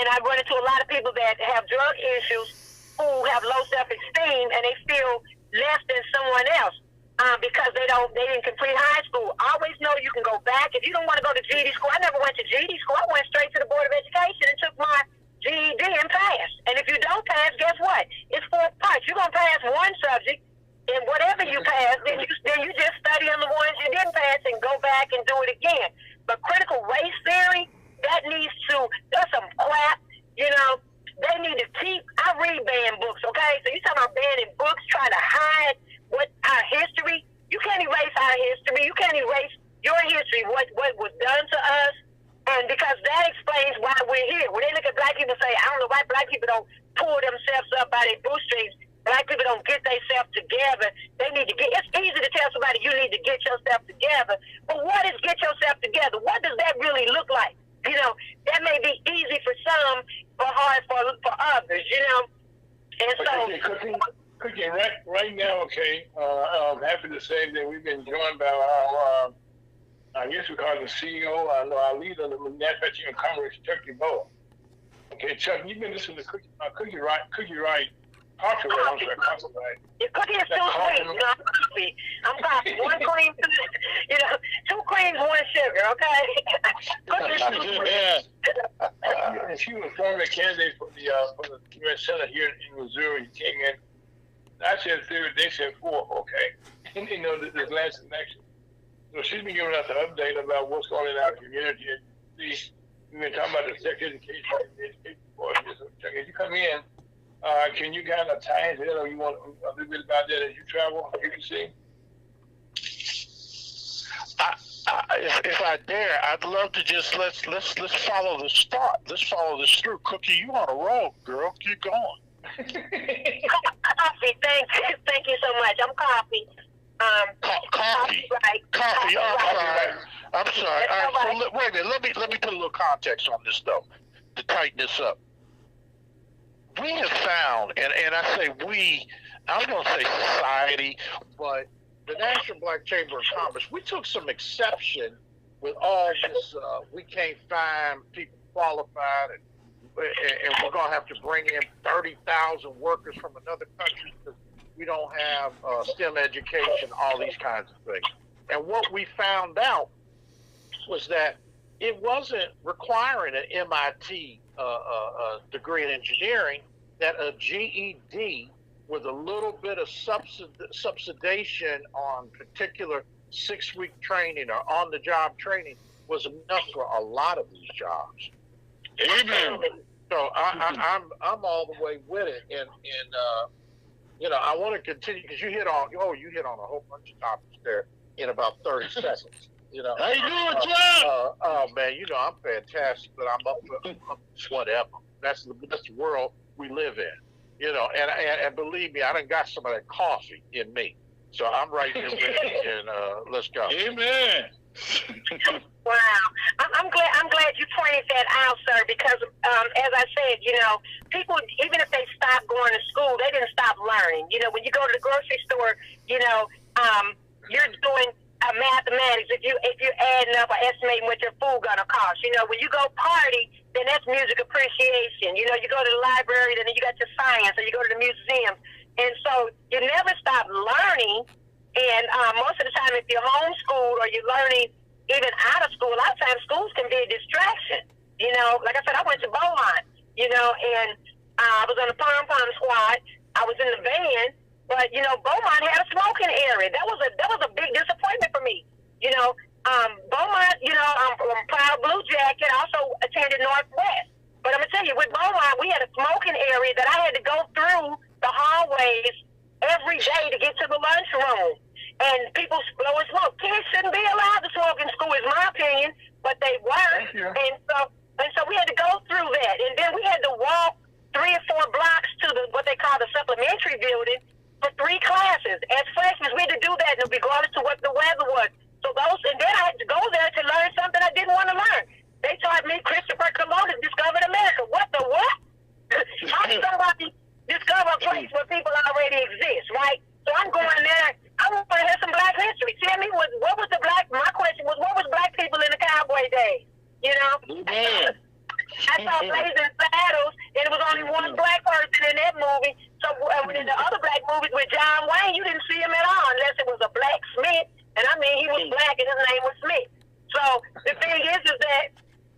I run into a lot of people that have drug issues who have low self-esteem and they feel less than someone else because they didn't complete high school. Always know you can go back. If you don't want to go to GED school, I never went to GED school. I went straight to the Board of Education and took my GED and passed. And if you don't pass, guess what? It's 4 parts. You're going to pass one subject, and whatever you pass, then you just study on the ones you didn't pass and go back and do it again. But critical race theory, that's some crap, you know. They need to I read banned books, okay? So you're talking about banning books, trying to hide what our history. You can't erase our history. You can't erase your history, what was done to us. And because that explains why we're here. When they look at black people and say, I don't know why black people don't pull themselves up by their bootstraps, black people don't get themselves together. It's easy to tell somebody you need to get yourself together. But what is get yourself together? What does that really look like? You know, that may be easy for some, but hard for others, you know. And so,
Cookie, right now, okay, I'm happy to say that we've been joined by our this because the CEO, I know our leader of the Manufacturing and Commerce, Chuck DeBoer. Okay, Chuck, you've been listening to Cookie Right, Coffee, right?
Your cookie is 2 creams. I'm coffee. 1 cream, 2 creams, 1 sugar, okay?
And she was former candidate for the U.S. Senate here in Missouri. She came in. I said 3rd, they said 4th, okay? And this last election. So she's been giving us an update about what's going on in our community. And we've been talking about the sex education board. Chuck, as you come in, can you kind of tie into that, or you want a little bit about that as you travel? You can see.
If I dare, I'd love to just let's follow the start. Let's follow this through. Cookie, you on a roll, girl. Keep going.
Coffee, thank you so much. I'm coffee.
Coffee.
Right.
Coffee. I'm sorry. All right.
Right.
So wait a minute. Let me put a little context on this though, to tighten this up. We have found, and I say we, I was going to say society, but the National Black Chamber of Commerce, we took some exception with all this, we can't find people qualified, and we're going to have to bring in 30,000 workers from another country because we don't have STEM education, all these kinds of things. And what we found out was that it wasn't requiring an MIT degree in engineering, that a GED with a little bit of subsidization on particular 6-week training or on-the-job training was enough for a lot of these jobs.
Amen.
So I'm all the way with it, and I want to continue because you hit on a whole bunch of topics there in about 30 seconds.
How you doing, John?
Oh man, I'm fantastic, but I'm up for whatever. That's the world we live in, and believe me, I done got some of that coffee in me, so I'm right here with you, and let's go.
Amen.
Wow, I'm glad you pointed that out, sir, because as I said, people, even if they stop going to school, they didn't stop learning. When you go to the grocery store, you're doing mathematics. If you're adding up or estimating what your food gonna cost, when you go party, then that's music appreciation. You go to the library, then you got your science, or you go to the museum, and so you never stop learning. And most of the time, if you're homeschooled or you're learning even out of school, a lot of times schools can be a distraction. Like I said, I went to Beaumont, and I was on the pom-pom squad. I was in the van, but Beaumont had a smoking area. That was a big disappointment for me. Beaumont, I'm proud Blue Jacket. I also attended Northwest. But I'm gonna tell you, with Beaumont, we had a smoking area that I had to go through the hallways every day to get to the lunchroom. And people blowing smoke. Kids shouldn't be allowed to smoke in school, is my opinion, but they were. And so we had to go through that. And then we had to walk 3 or 4 blocks to what they call the supplementary building for 3 classes. As freshmen, we had to do that, regardless of what the weather was. And then I had to go there to learn something I didn't want to learn. They taught me Christopher Columbus discovered America. What the what? How did somebody discover a place where people already exist, right? So I'm going there. I want to hear some black history. Tell me my question was, what was black people in the cowboy days?
Amen.
I saw Blazing Saddles, and it was only one black person in that movie. So in the other black movies with John Wayne, you didn't see him at all unless it was a blacksmith. And I mean, he was black and his name was Smith. So the thing is that,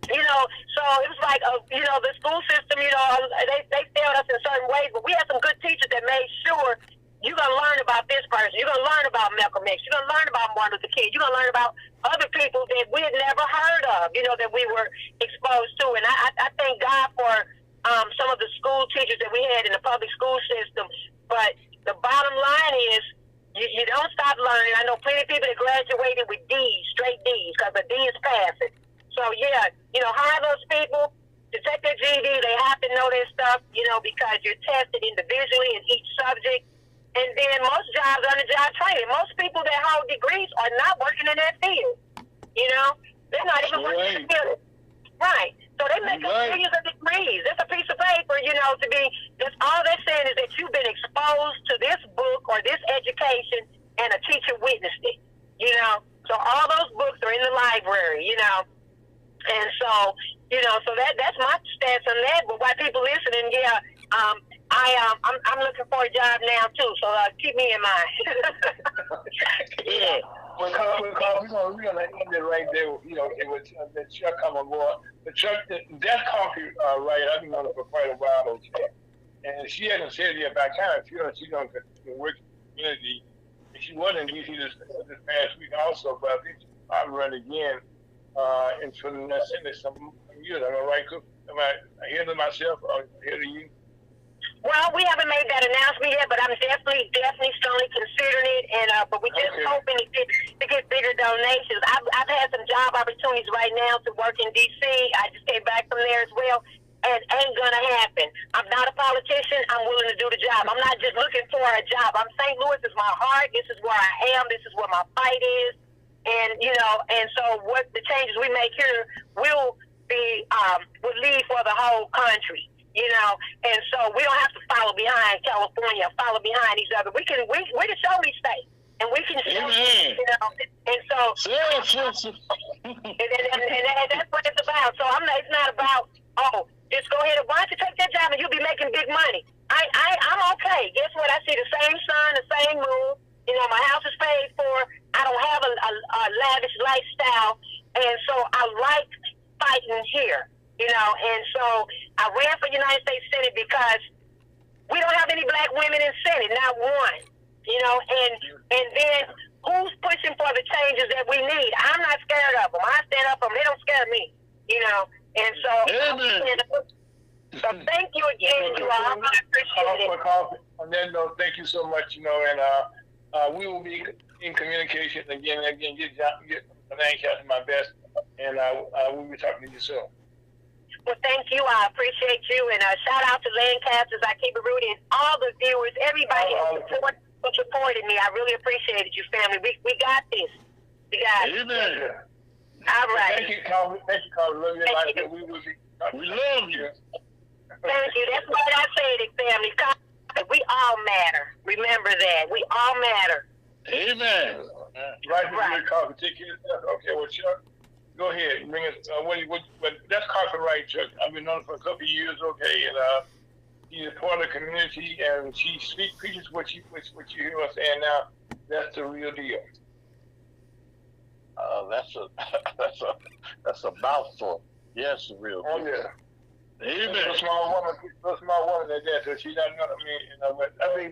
so it was like, the school system, they failed us in certain ways, but we had some good teachers that made sure you're going to learn about this person. You're going to learn about Malcolm X. You're going to learn about Martin Luther King. You're going to learn about other people that we had never heard of, that we were exposed to. And I thank God for some of the school teachers that we had in the public school system. But the bottom line is, you don't stop learning. I know plenty of people that graduated with D's, straight D's, because a D is passing. So, hire those people to take their GED. They have to know their stuff, because you're tested individually in each subject. And then most jobs are on-the-job training. Most people that hold degrees are not working in that field. They're not even working in the field. Right. So they make up millions of degrees. It's a piece of paper, that's all they're saying is that you've been exposed to this book or this education and a teacher witnessed it, So all those books are in the library, you know. And so, you know, so that's my stance on that. But while people listening, yeah, I'm looking for a job now too. So keep me in mind.
Yeah.
We're gonna end it right there. You know, it was the Chuck come aboard. The Chuck, that coffee, right? I've been on it for quite a while, okay. And she hasn't said it yet, but I kind of feel that she's gonna work in the community. And she was in DC this past week also, but I think I'll run again. And for the next some years, am I right? Am I here to myself or here to you?
Well, we haven't made that announcement yet, but I'm definitely strongly considering it. And but we're just hoping to get bigger donations. I've had some job opportunities right now to work in DC. I just came back from there as well, and it ain't gonna happen. I'm not a politician. I'm willing to do the job. I'm not just looking for a job. St. Louis is my heart. This is where I am. This is where my fight is. And you know, and so what the changes we make here will lead for the whole country. You know, and so we don't have to follow behind California, follow behind each other. We're the show me state, and we can show, you know. And so, and that's what it's about. So it's not about just go ahead and why don't you take that job and you'll be making big money. I'm okay. Guess what? I see the same sun, the same moon. You know, my house is paid for. I don't have a lavish lifestyle, and so I like fighting here. You know, and so I ran for United States Senate because we don't have any black women in Senate, not one. You know, and then who's pushing for the changes that we need? I'm not scared of them. I stand up for them. They don't scare me. You know, and so so thank you again, you all. I appreciate it.
On that note, thank you so much. You know, and we will be in communication again. Get Lancaster my best, and we'll be talking to you soon.
Well, thank you. I appreciate you. And shout out to Lancasters, I keep it rooted, and all the viewers, everybody who supported me. I really appreciate you, family. We got this. We got it.
Amen.
All right.
Thank you, Carl. Thank you, Carl. Love you.
Thank you.
We love you.
Thank you. That's why I said it, family. We all matter. Remember that. We all matter.
Amen.
Right. Carl. Take care of yourself. Okay, well, Chuck. Go ahead, bring us. That's Carson Wright, Chuck. I've been known for a couple of years, okay, and he's a part of the community, and she preaches what you hear us saying now. That's the real deal.
That's a mouthful. Yes, the real deal.
Oh yeah.
Amen.
A small woman at that, so she doesn't know.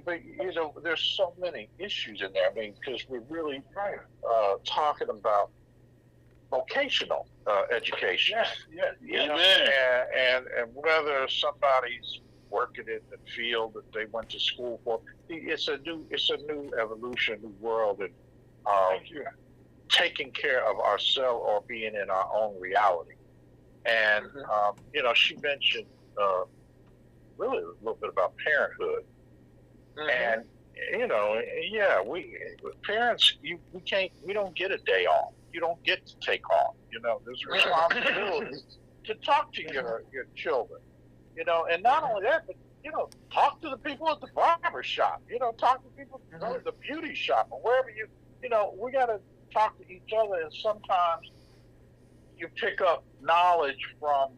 But you know, there's so many issues in there. I mean, because we're really talking about vocational education.
Yes.
You know, and whether somebody's working in the field that they went to school for, it's a new evolution, new world, and taking care of ourselves or being in our own reality. And you know, she mentioned really a little bit about parenthood, and you know, we parents, we don't get a day off. You don't get to take off. You know, there's responsibility to talk to your children. You know, and not only that, but you know, talk to the people at the barber shop. You know, talk to people at the beauty shop or wherever you know, we got to talk to each other. And sometimes you pick up knowledge from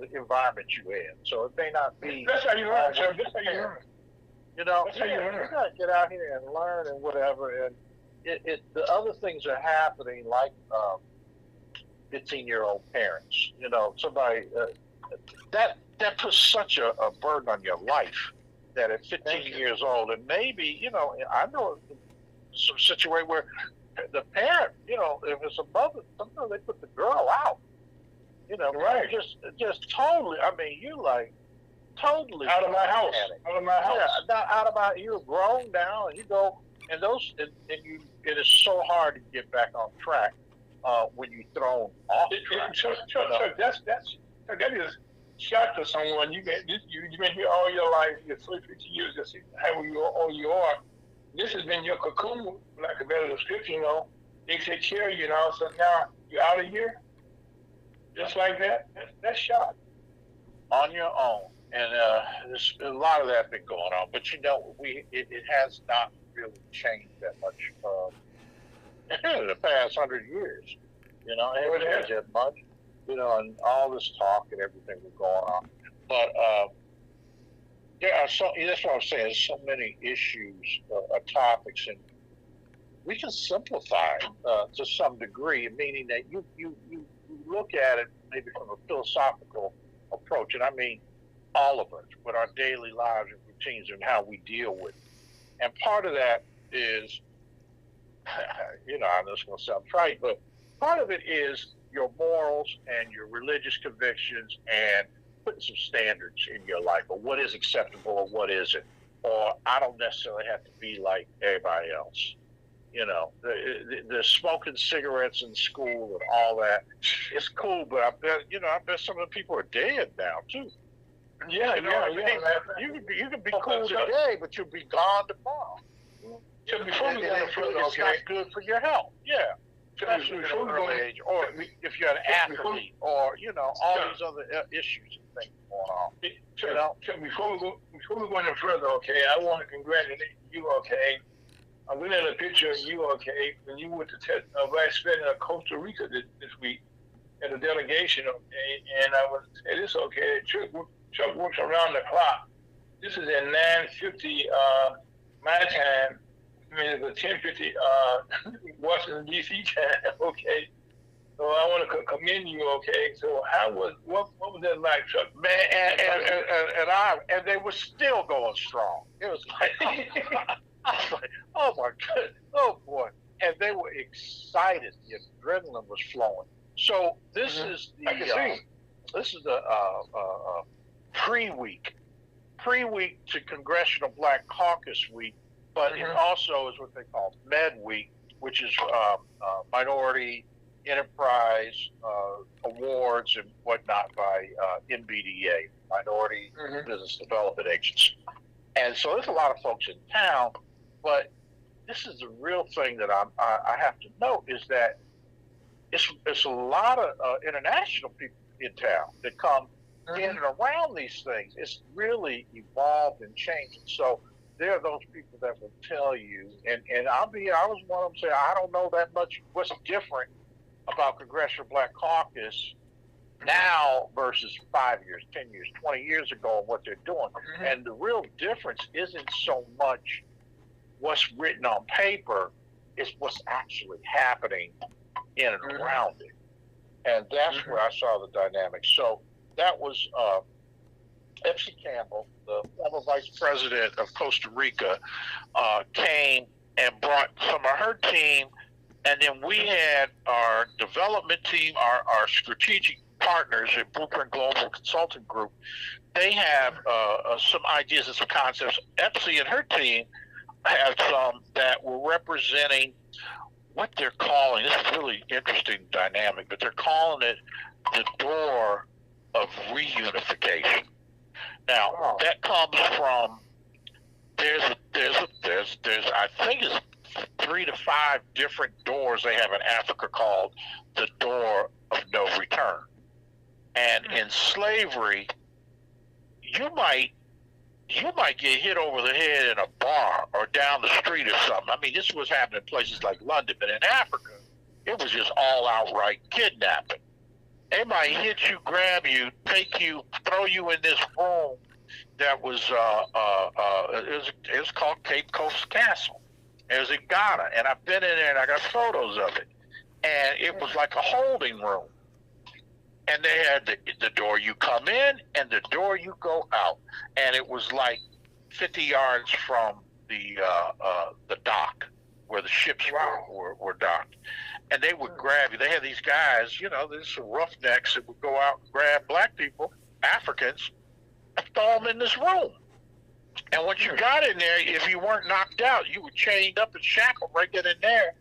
the environment you're in. So it may not be.
That's how you learn, sir. That's how you learn.
You know,
that's how you learn.
You got to get out here and learn and whatever. And the other things are happening, like 15-year-old parents. You know, somebody that puts such a burden on your life that at 15 years old, and maybe, you know, I know some situation where the parent, you know, if it's a mother, sometimes they put the girl out. You know, just totally. I mean, you like totally
out of my house. Out of my house.
Yeah, out of my. You're grown now, and you go. And it is so hard to get back on track when you're thrown off track.
Chuck, that is shock to someone. You've been here all your life. You're 50 years. Just how you are. This has been your cocoon, like a better description. You know, they take care of you now. So now you're out of here, just like that. That's shock.
On your own, and there's a lot of that been going on. But you know, it has not really changed that much. in the past 100 years. You know, it has that much. You know, and all this talk and everything was going on. But there are so. That's what I'm saying. There's so many issues, topics, and we can simplify to some degree, meaning that you look at it maybe from a philosophical approach, and I mean all of us with our daily lives and routines and how we deal with it. And part of that is, you know, I'm just going to sound trite, but part of it is your morals and your religious convictions and putting some standards in your life, or what is acceptable or what isn't, or I don't necessarily have to be like everybody else. You know, the smoking cigarettes in school and all that, it's cool, but I bet some of the people are dead now too.
Yeah,
you know you can be cool today, but you'll be gone tomorrow.
So before we go any further,
it's not good for your health. Yeah. Especially at an early age, or if you're an athlete, or you know, all these other issues and things going on.
You know, before we go any further, okay, I want to congratulate you, okay. I'm looking at a picture of you, okay, when you went to Vice President of Costa Rica this week at a delegation, okay, and I would say this, okay, Chuck works around the clock. This is at 9:50 my time. I mean, it's 10:50 Washington D.C. time, okay. So I want to commend you, okay. So what was that like, Chuck?
Man, and they were still going strong. It was like, I was like, oh my goodness, oh boy, and they were excited. The adrenaline was flowing. So this is the pre-week to Congressional Black Caucus Week. But it also is what they call Med Week, which is Minority Enterprise Awards and whatnot by MBDA, Minority Business Development Agency. And so there's a lot of folks in town, but this is the real thing that I have to note is that it's a lot of international people in town that come in and around these things. It's really evolved and changed. So there are those people that will tell you, and I was one of them saying, I don't know that much what's different about Congressional Black Caucus now versus 5 years, 10 years, 20 years ago and what they're doing. And the real difference isn't so much what's written on paper, it's what's actually happening in and around it. And that's where I saw the dynamics. So that was Epsie Campbell, the former vice president of Costa Rica, came and brought some of her team, and then we had our development team, our strategic partners at Blueprint Global Consulting Group. They have some ideas and some concepts. Epsie and her team had some that were representing what they're calling, this is really interesting dynamic, but they're calling it the door of reunification. Now, that comes from, there's I think it's 3 to 5 different doors they have in Africa called the door of no return. And in slavery, you might get hit over the head in a bar or down the street or something. I mean, this was happening in places like London, but in Africa, it was just all outright kidnapping. They might hit you, grab you, take you, throw you in this room that was it was called Cape Coast Castle. It was in Ghana, and I've been in there and I got photos of it. And it was like a holding room. And they had the door you come in and the door you go out. And it was like 50 yards from the dock where the ships were docked. And they would grab you. They had these guys, you know, these roughnecks that would go out and grab black people, Africans, and throw them in this room. And once you got in there, if you weren't knocked out, you were chained up and shackled right then and there.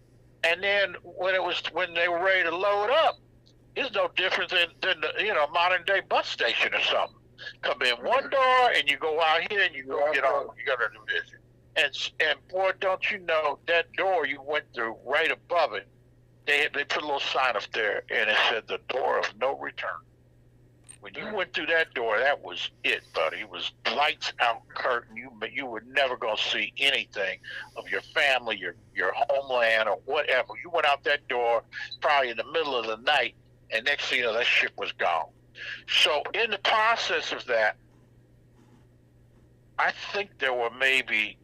And then when they were ready to load up, it's no different than the, modern day bus station or something. Come in one door and you go out here and you go get on. You got a division. And boy, don't you know that door you went through right above it? They put a little sign up there and it said the door of no return. When you went through that door, that was it, buddy. It was lights out curtain. You were never going to see anything of your family, your homeland, or whatever. You went out that door probably in the middle of the night, and next thing you know, that ship was gone. So in the process of that, I think there were maybe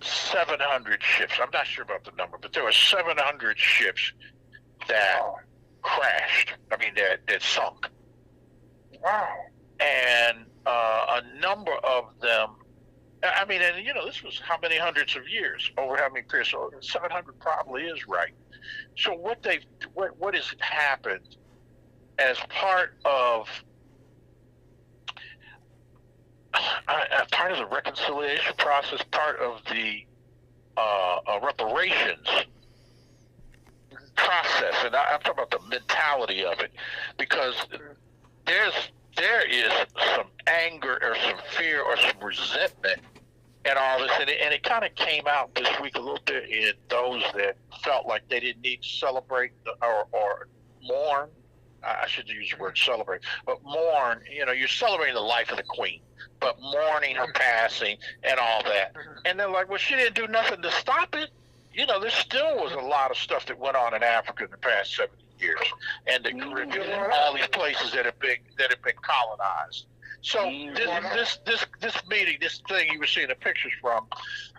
700 ships. I'm not sure about the number, but there were 700 ships that crashed. I mean, that sunk.
Wow.
And a number of them, I mean, and this was how many hundreds of years, over how many periods? So 700 probably is right. So what has happened as part of the reconciliation process, part of the reparations process, and I'm talking about the mentality of it, because there is some anger or some fear or some resentment and all this, and it kind of came out this week a little bit in those that felt like they didn't need to celebrate or mourn. I should use the word celebrate, but mourn. You're celebrating the life of the queen, but mourning her passing and all that. And they're like, well, she didn't do nothing to stop it. There still was a lot of stuff that went on in Africa in the past 70 years, and the Caribbean, and all these places that have been colonized. So this meeting, this thing you were seeing the pictures from,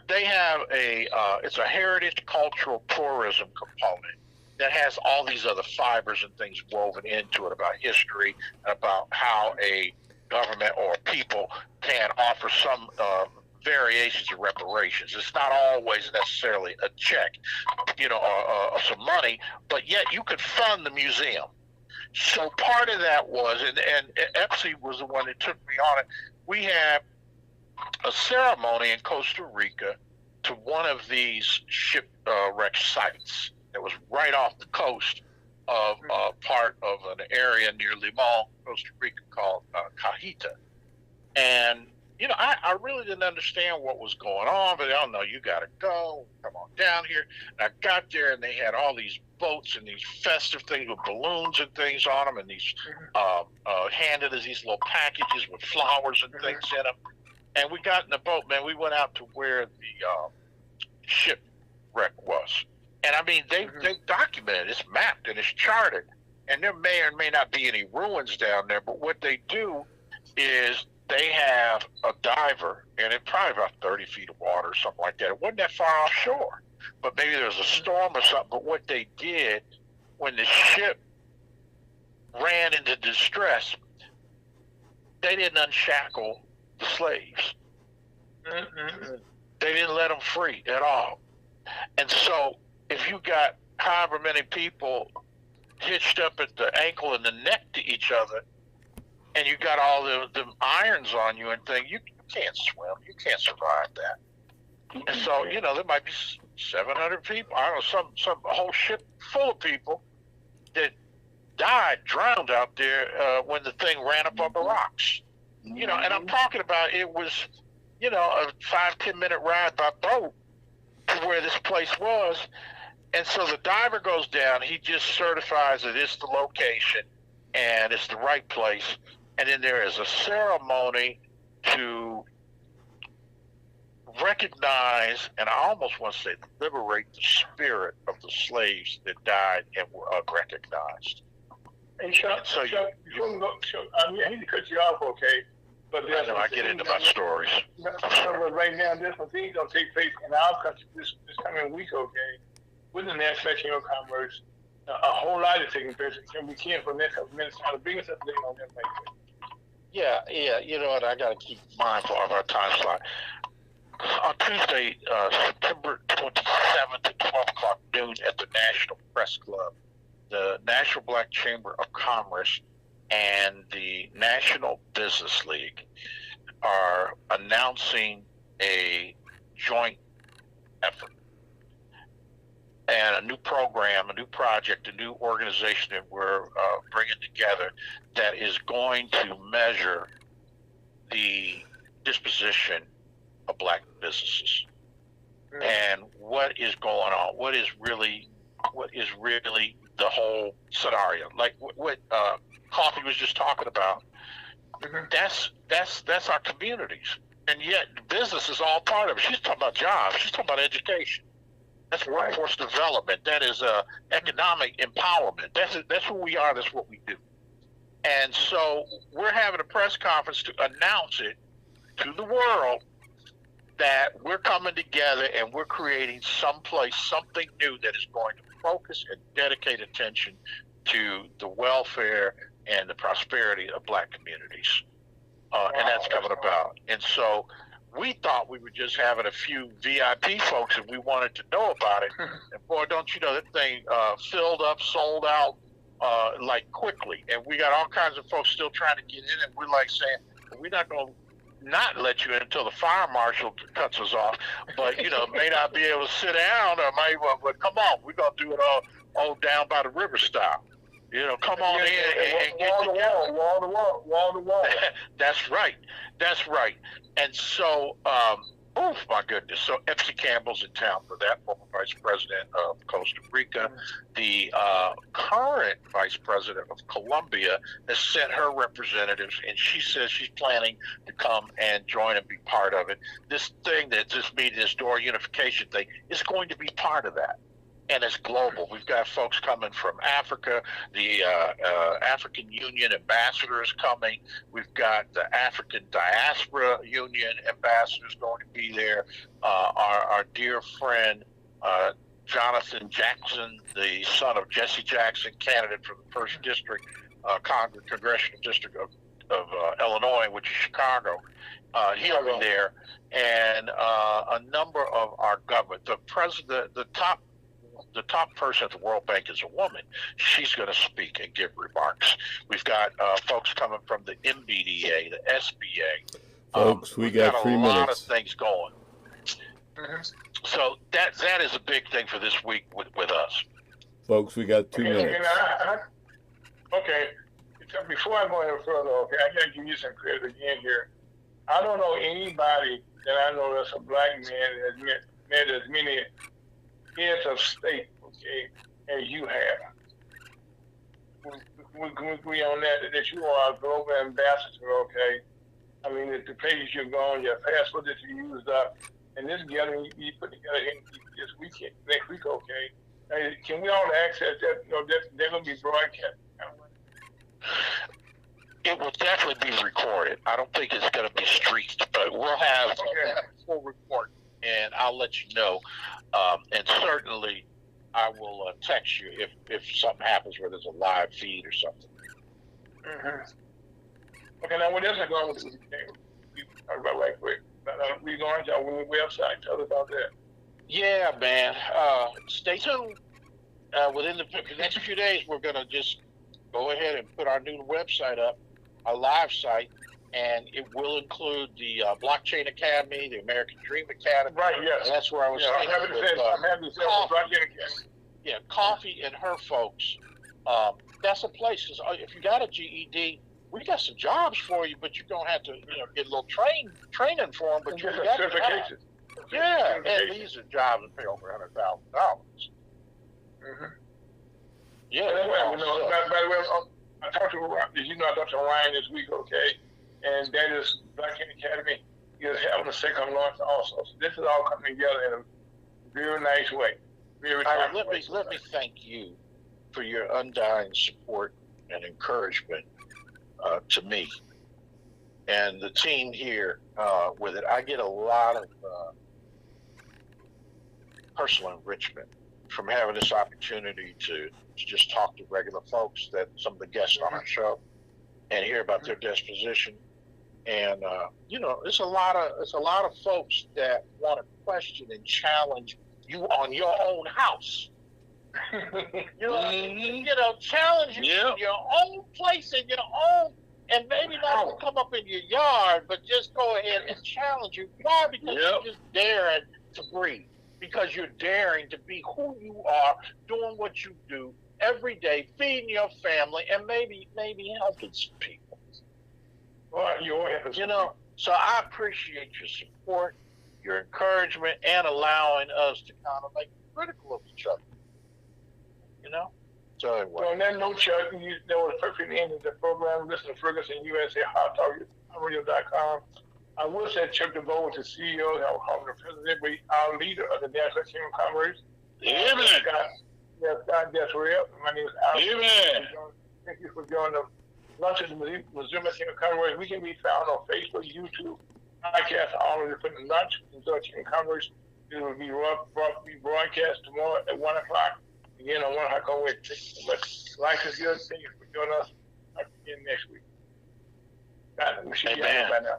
they have it's a heritage cultural tourism component that has all these other fibers and things woven into it about history, about how a government or people can offer some variations of reparations. It's not always necessarily a check, or some money, but yet you could fund the museum. So part of that was, and Epsi was the one that took me on it, we had a ceremony in Costa Rica to one of these shipwreck sites that was right off the coast of part of an area near Limon, Costa Rica, called Cajita. And I really didn't understand what was going on, but you got to go, come on down here. And I got there, and they had all these boats and these festive things with balloons and things on them, and these handed us these little packages with flowers and things in them. And we got in the boat, man. We went out to where the shipwreck was. And I mean, they documented, it's mapped and it's charted. And there may or may not be any ruins down there, but what they do is they have a diver, and it's probably about 30 feet of water or something like that. It wasn't that far offshore, but maybe there was a storm or something. But what they did, when the ship ran into distress, they didn't unshackle the slaves. They didn't let them free at all. And so if you got however many people hitched up at the ankle and the neck to each other, and you got all the irons on you and things, you can't swim. You can't survive that. And so, there might be 700 people, I don't know, some whole ship full of people that died, drowned out there when the thing ran up on the rocks. And I'm talking about, it was, a 5-10 minute ride by boat to where this place was. And so the diver goes down, he just certifies that it's the location and it's the right place. And then there is a ceremony to recognize, and I almost want to say liberate, the spirit of the slaves that died and were unrecognized.
Hey, Chuck, I hate to cut you off, okay? But
I get into my stories.
But right now, there's some things going to take place in our country this coming week, okay? With the National Commerce, a whole lot is taking place. And we can't, for the next couple minutes, try to bring us up to date on that.
Yeah, and I got to keep mindful of our time slot. On Tuesday, September 27th at 12 o'clock noon at the National Press Club, the National Black Chamber of Commerce and the National Business League are announcing a joint effort and a new program, a new project, a new organization that we're bringing together that is going to measure the disposition of black businesses and what is going on, what is really the whole scenario. Like what Coffee was just talking about That's our communities, and yet business is all part of it. She's talking about jobs. She's talking about education. That's workforce development. That is economic empowerment. That's who we are. That's what we do. And so we're having a press conference to announce it to the world that we're coming together and we're creating something new that is going to focus and dedicate attention to the welfare and the prosperity of Black communities. And that's coming about. And so we thought we were just having a few VIP folks and we wanted to know about it. And boy, don't you know, that thing filled up, sold out like quickly. And we got all kinds of folks still trying to get in, and we're like saying, we're not going to not let you in until the fire marshal cuts us off. But, you know, may not be able to sit down, or might well, but come on, we're going to do it all down by the river style. You know, come on in and get together.
Wall to wall.
That's right. That's right. And so, oh my goodness. So Epsy Campbell's in town for that, former Vice President of Costa Rica. The current Vice President of Colombia has sent her representatives, and she says she's planning to come and join and be part of it. This meeting, this door unification thing, is going to be part of that. And it's global. We've got folks coming from Africa. The African Union ambassador is coming. We've got the African Diaspora Union ambassadors going to be there. Our dear friend Jonathan Jackson, the son of Jesse Jackson, candidate for the first district, congressional district of Illinois, which is Chicago. He'll be there, and a number of our government. The president, the top person at the World Bank is a woman. She's going to speak and give remarks. We've got folks coming from the MBDA, the SBA.
Folks, we got 3 minutes.
A lot of things going. So that is a big thing for this week with us.
Folks, we got 2 minutes.
Okay. Before I go any further, okay, I got to give you some credit again here. I don't know anybody that I know that's a Black man that has met as many heads of state, okay, as you have. We can agree on that you are a global ambassador, okay? I mean, the places you've gone, your passport that you used up, and this gathering you put together this weekend, next week, okay? Hey, can we all access that? You know, they're going to be broadcast.
It will definitely be recorded. I don't think it's going to be streamed, but we'll have a full report, and I'll let you know. And certainly, I will text you if something happens where there's a live feed or something.
Okay, now what else is going with we talk about right quick? We going to our website. Tell us about that.
Yeah, man. Stay tuned. Within the next few days, we're going to just go ahead and put our new website up, our live site, and it will include the Blockchain Academy, the American Dream Academy.
Right, yes.
And that's where I was thinking
I'm happy to say Blockchain Academy.
Yeah, Coffee and her folks. That's a place. If you got a GED, we got some jobs for you, but you're going to have to get a little training for them. But you got certification. Yeah, and these are jobs that pay over $100,000. Yeah.
By the way, I talked to Ryan this week, okay? And that is Blockchain Academy is having a second launch also. So this is all coming together in a very nice way.
Let me thank you for your undying support and encouragement to me and the team here with it. I get a lot of personal enrichment from having this opportunity to just talk to regular folks, that some of the guests on our show, and hear about their disposition. And it's a lot of folks that want to question and challenge you on your own house. Challenge you in your own place, in your own, and maybe not come up in your yard, but just go ahead and challenge you. Why? Because you're just daring to breathe. Because you're daring to be who you are, doing what you do every day, feeding your family, and maybe helping some people. Well, so I appreciate your support, your encouragement, and allowing us to kind of make critical of each other. So anyway.
So on that note, Chuck, that was the perfect end of the program. Listen to Ferguson USA Hot Talk Radio.com. I will say Chuck DeVoe was the CEO, the president, but our leader of the National Chamber of Commerce.
Amen.
God, that's real. My name is Alex.
Amen.
Thank you for joining the Lunch of the Missouri Chamber of Commerce. We can be found on Facebook, YouTube, podcast, all of the different lunch in Chamber of Commerce. It will be broadcast tomorrow at 1 o'clock. Again, on 1 o'clock on Wednesday. But life is good. Thank you for joining us again next week. We should be out by now.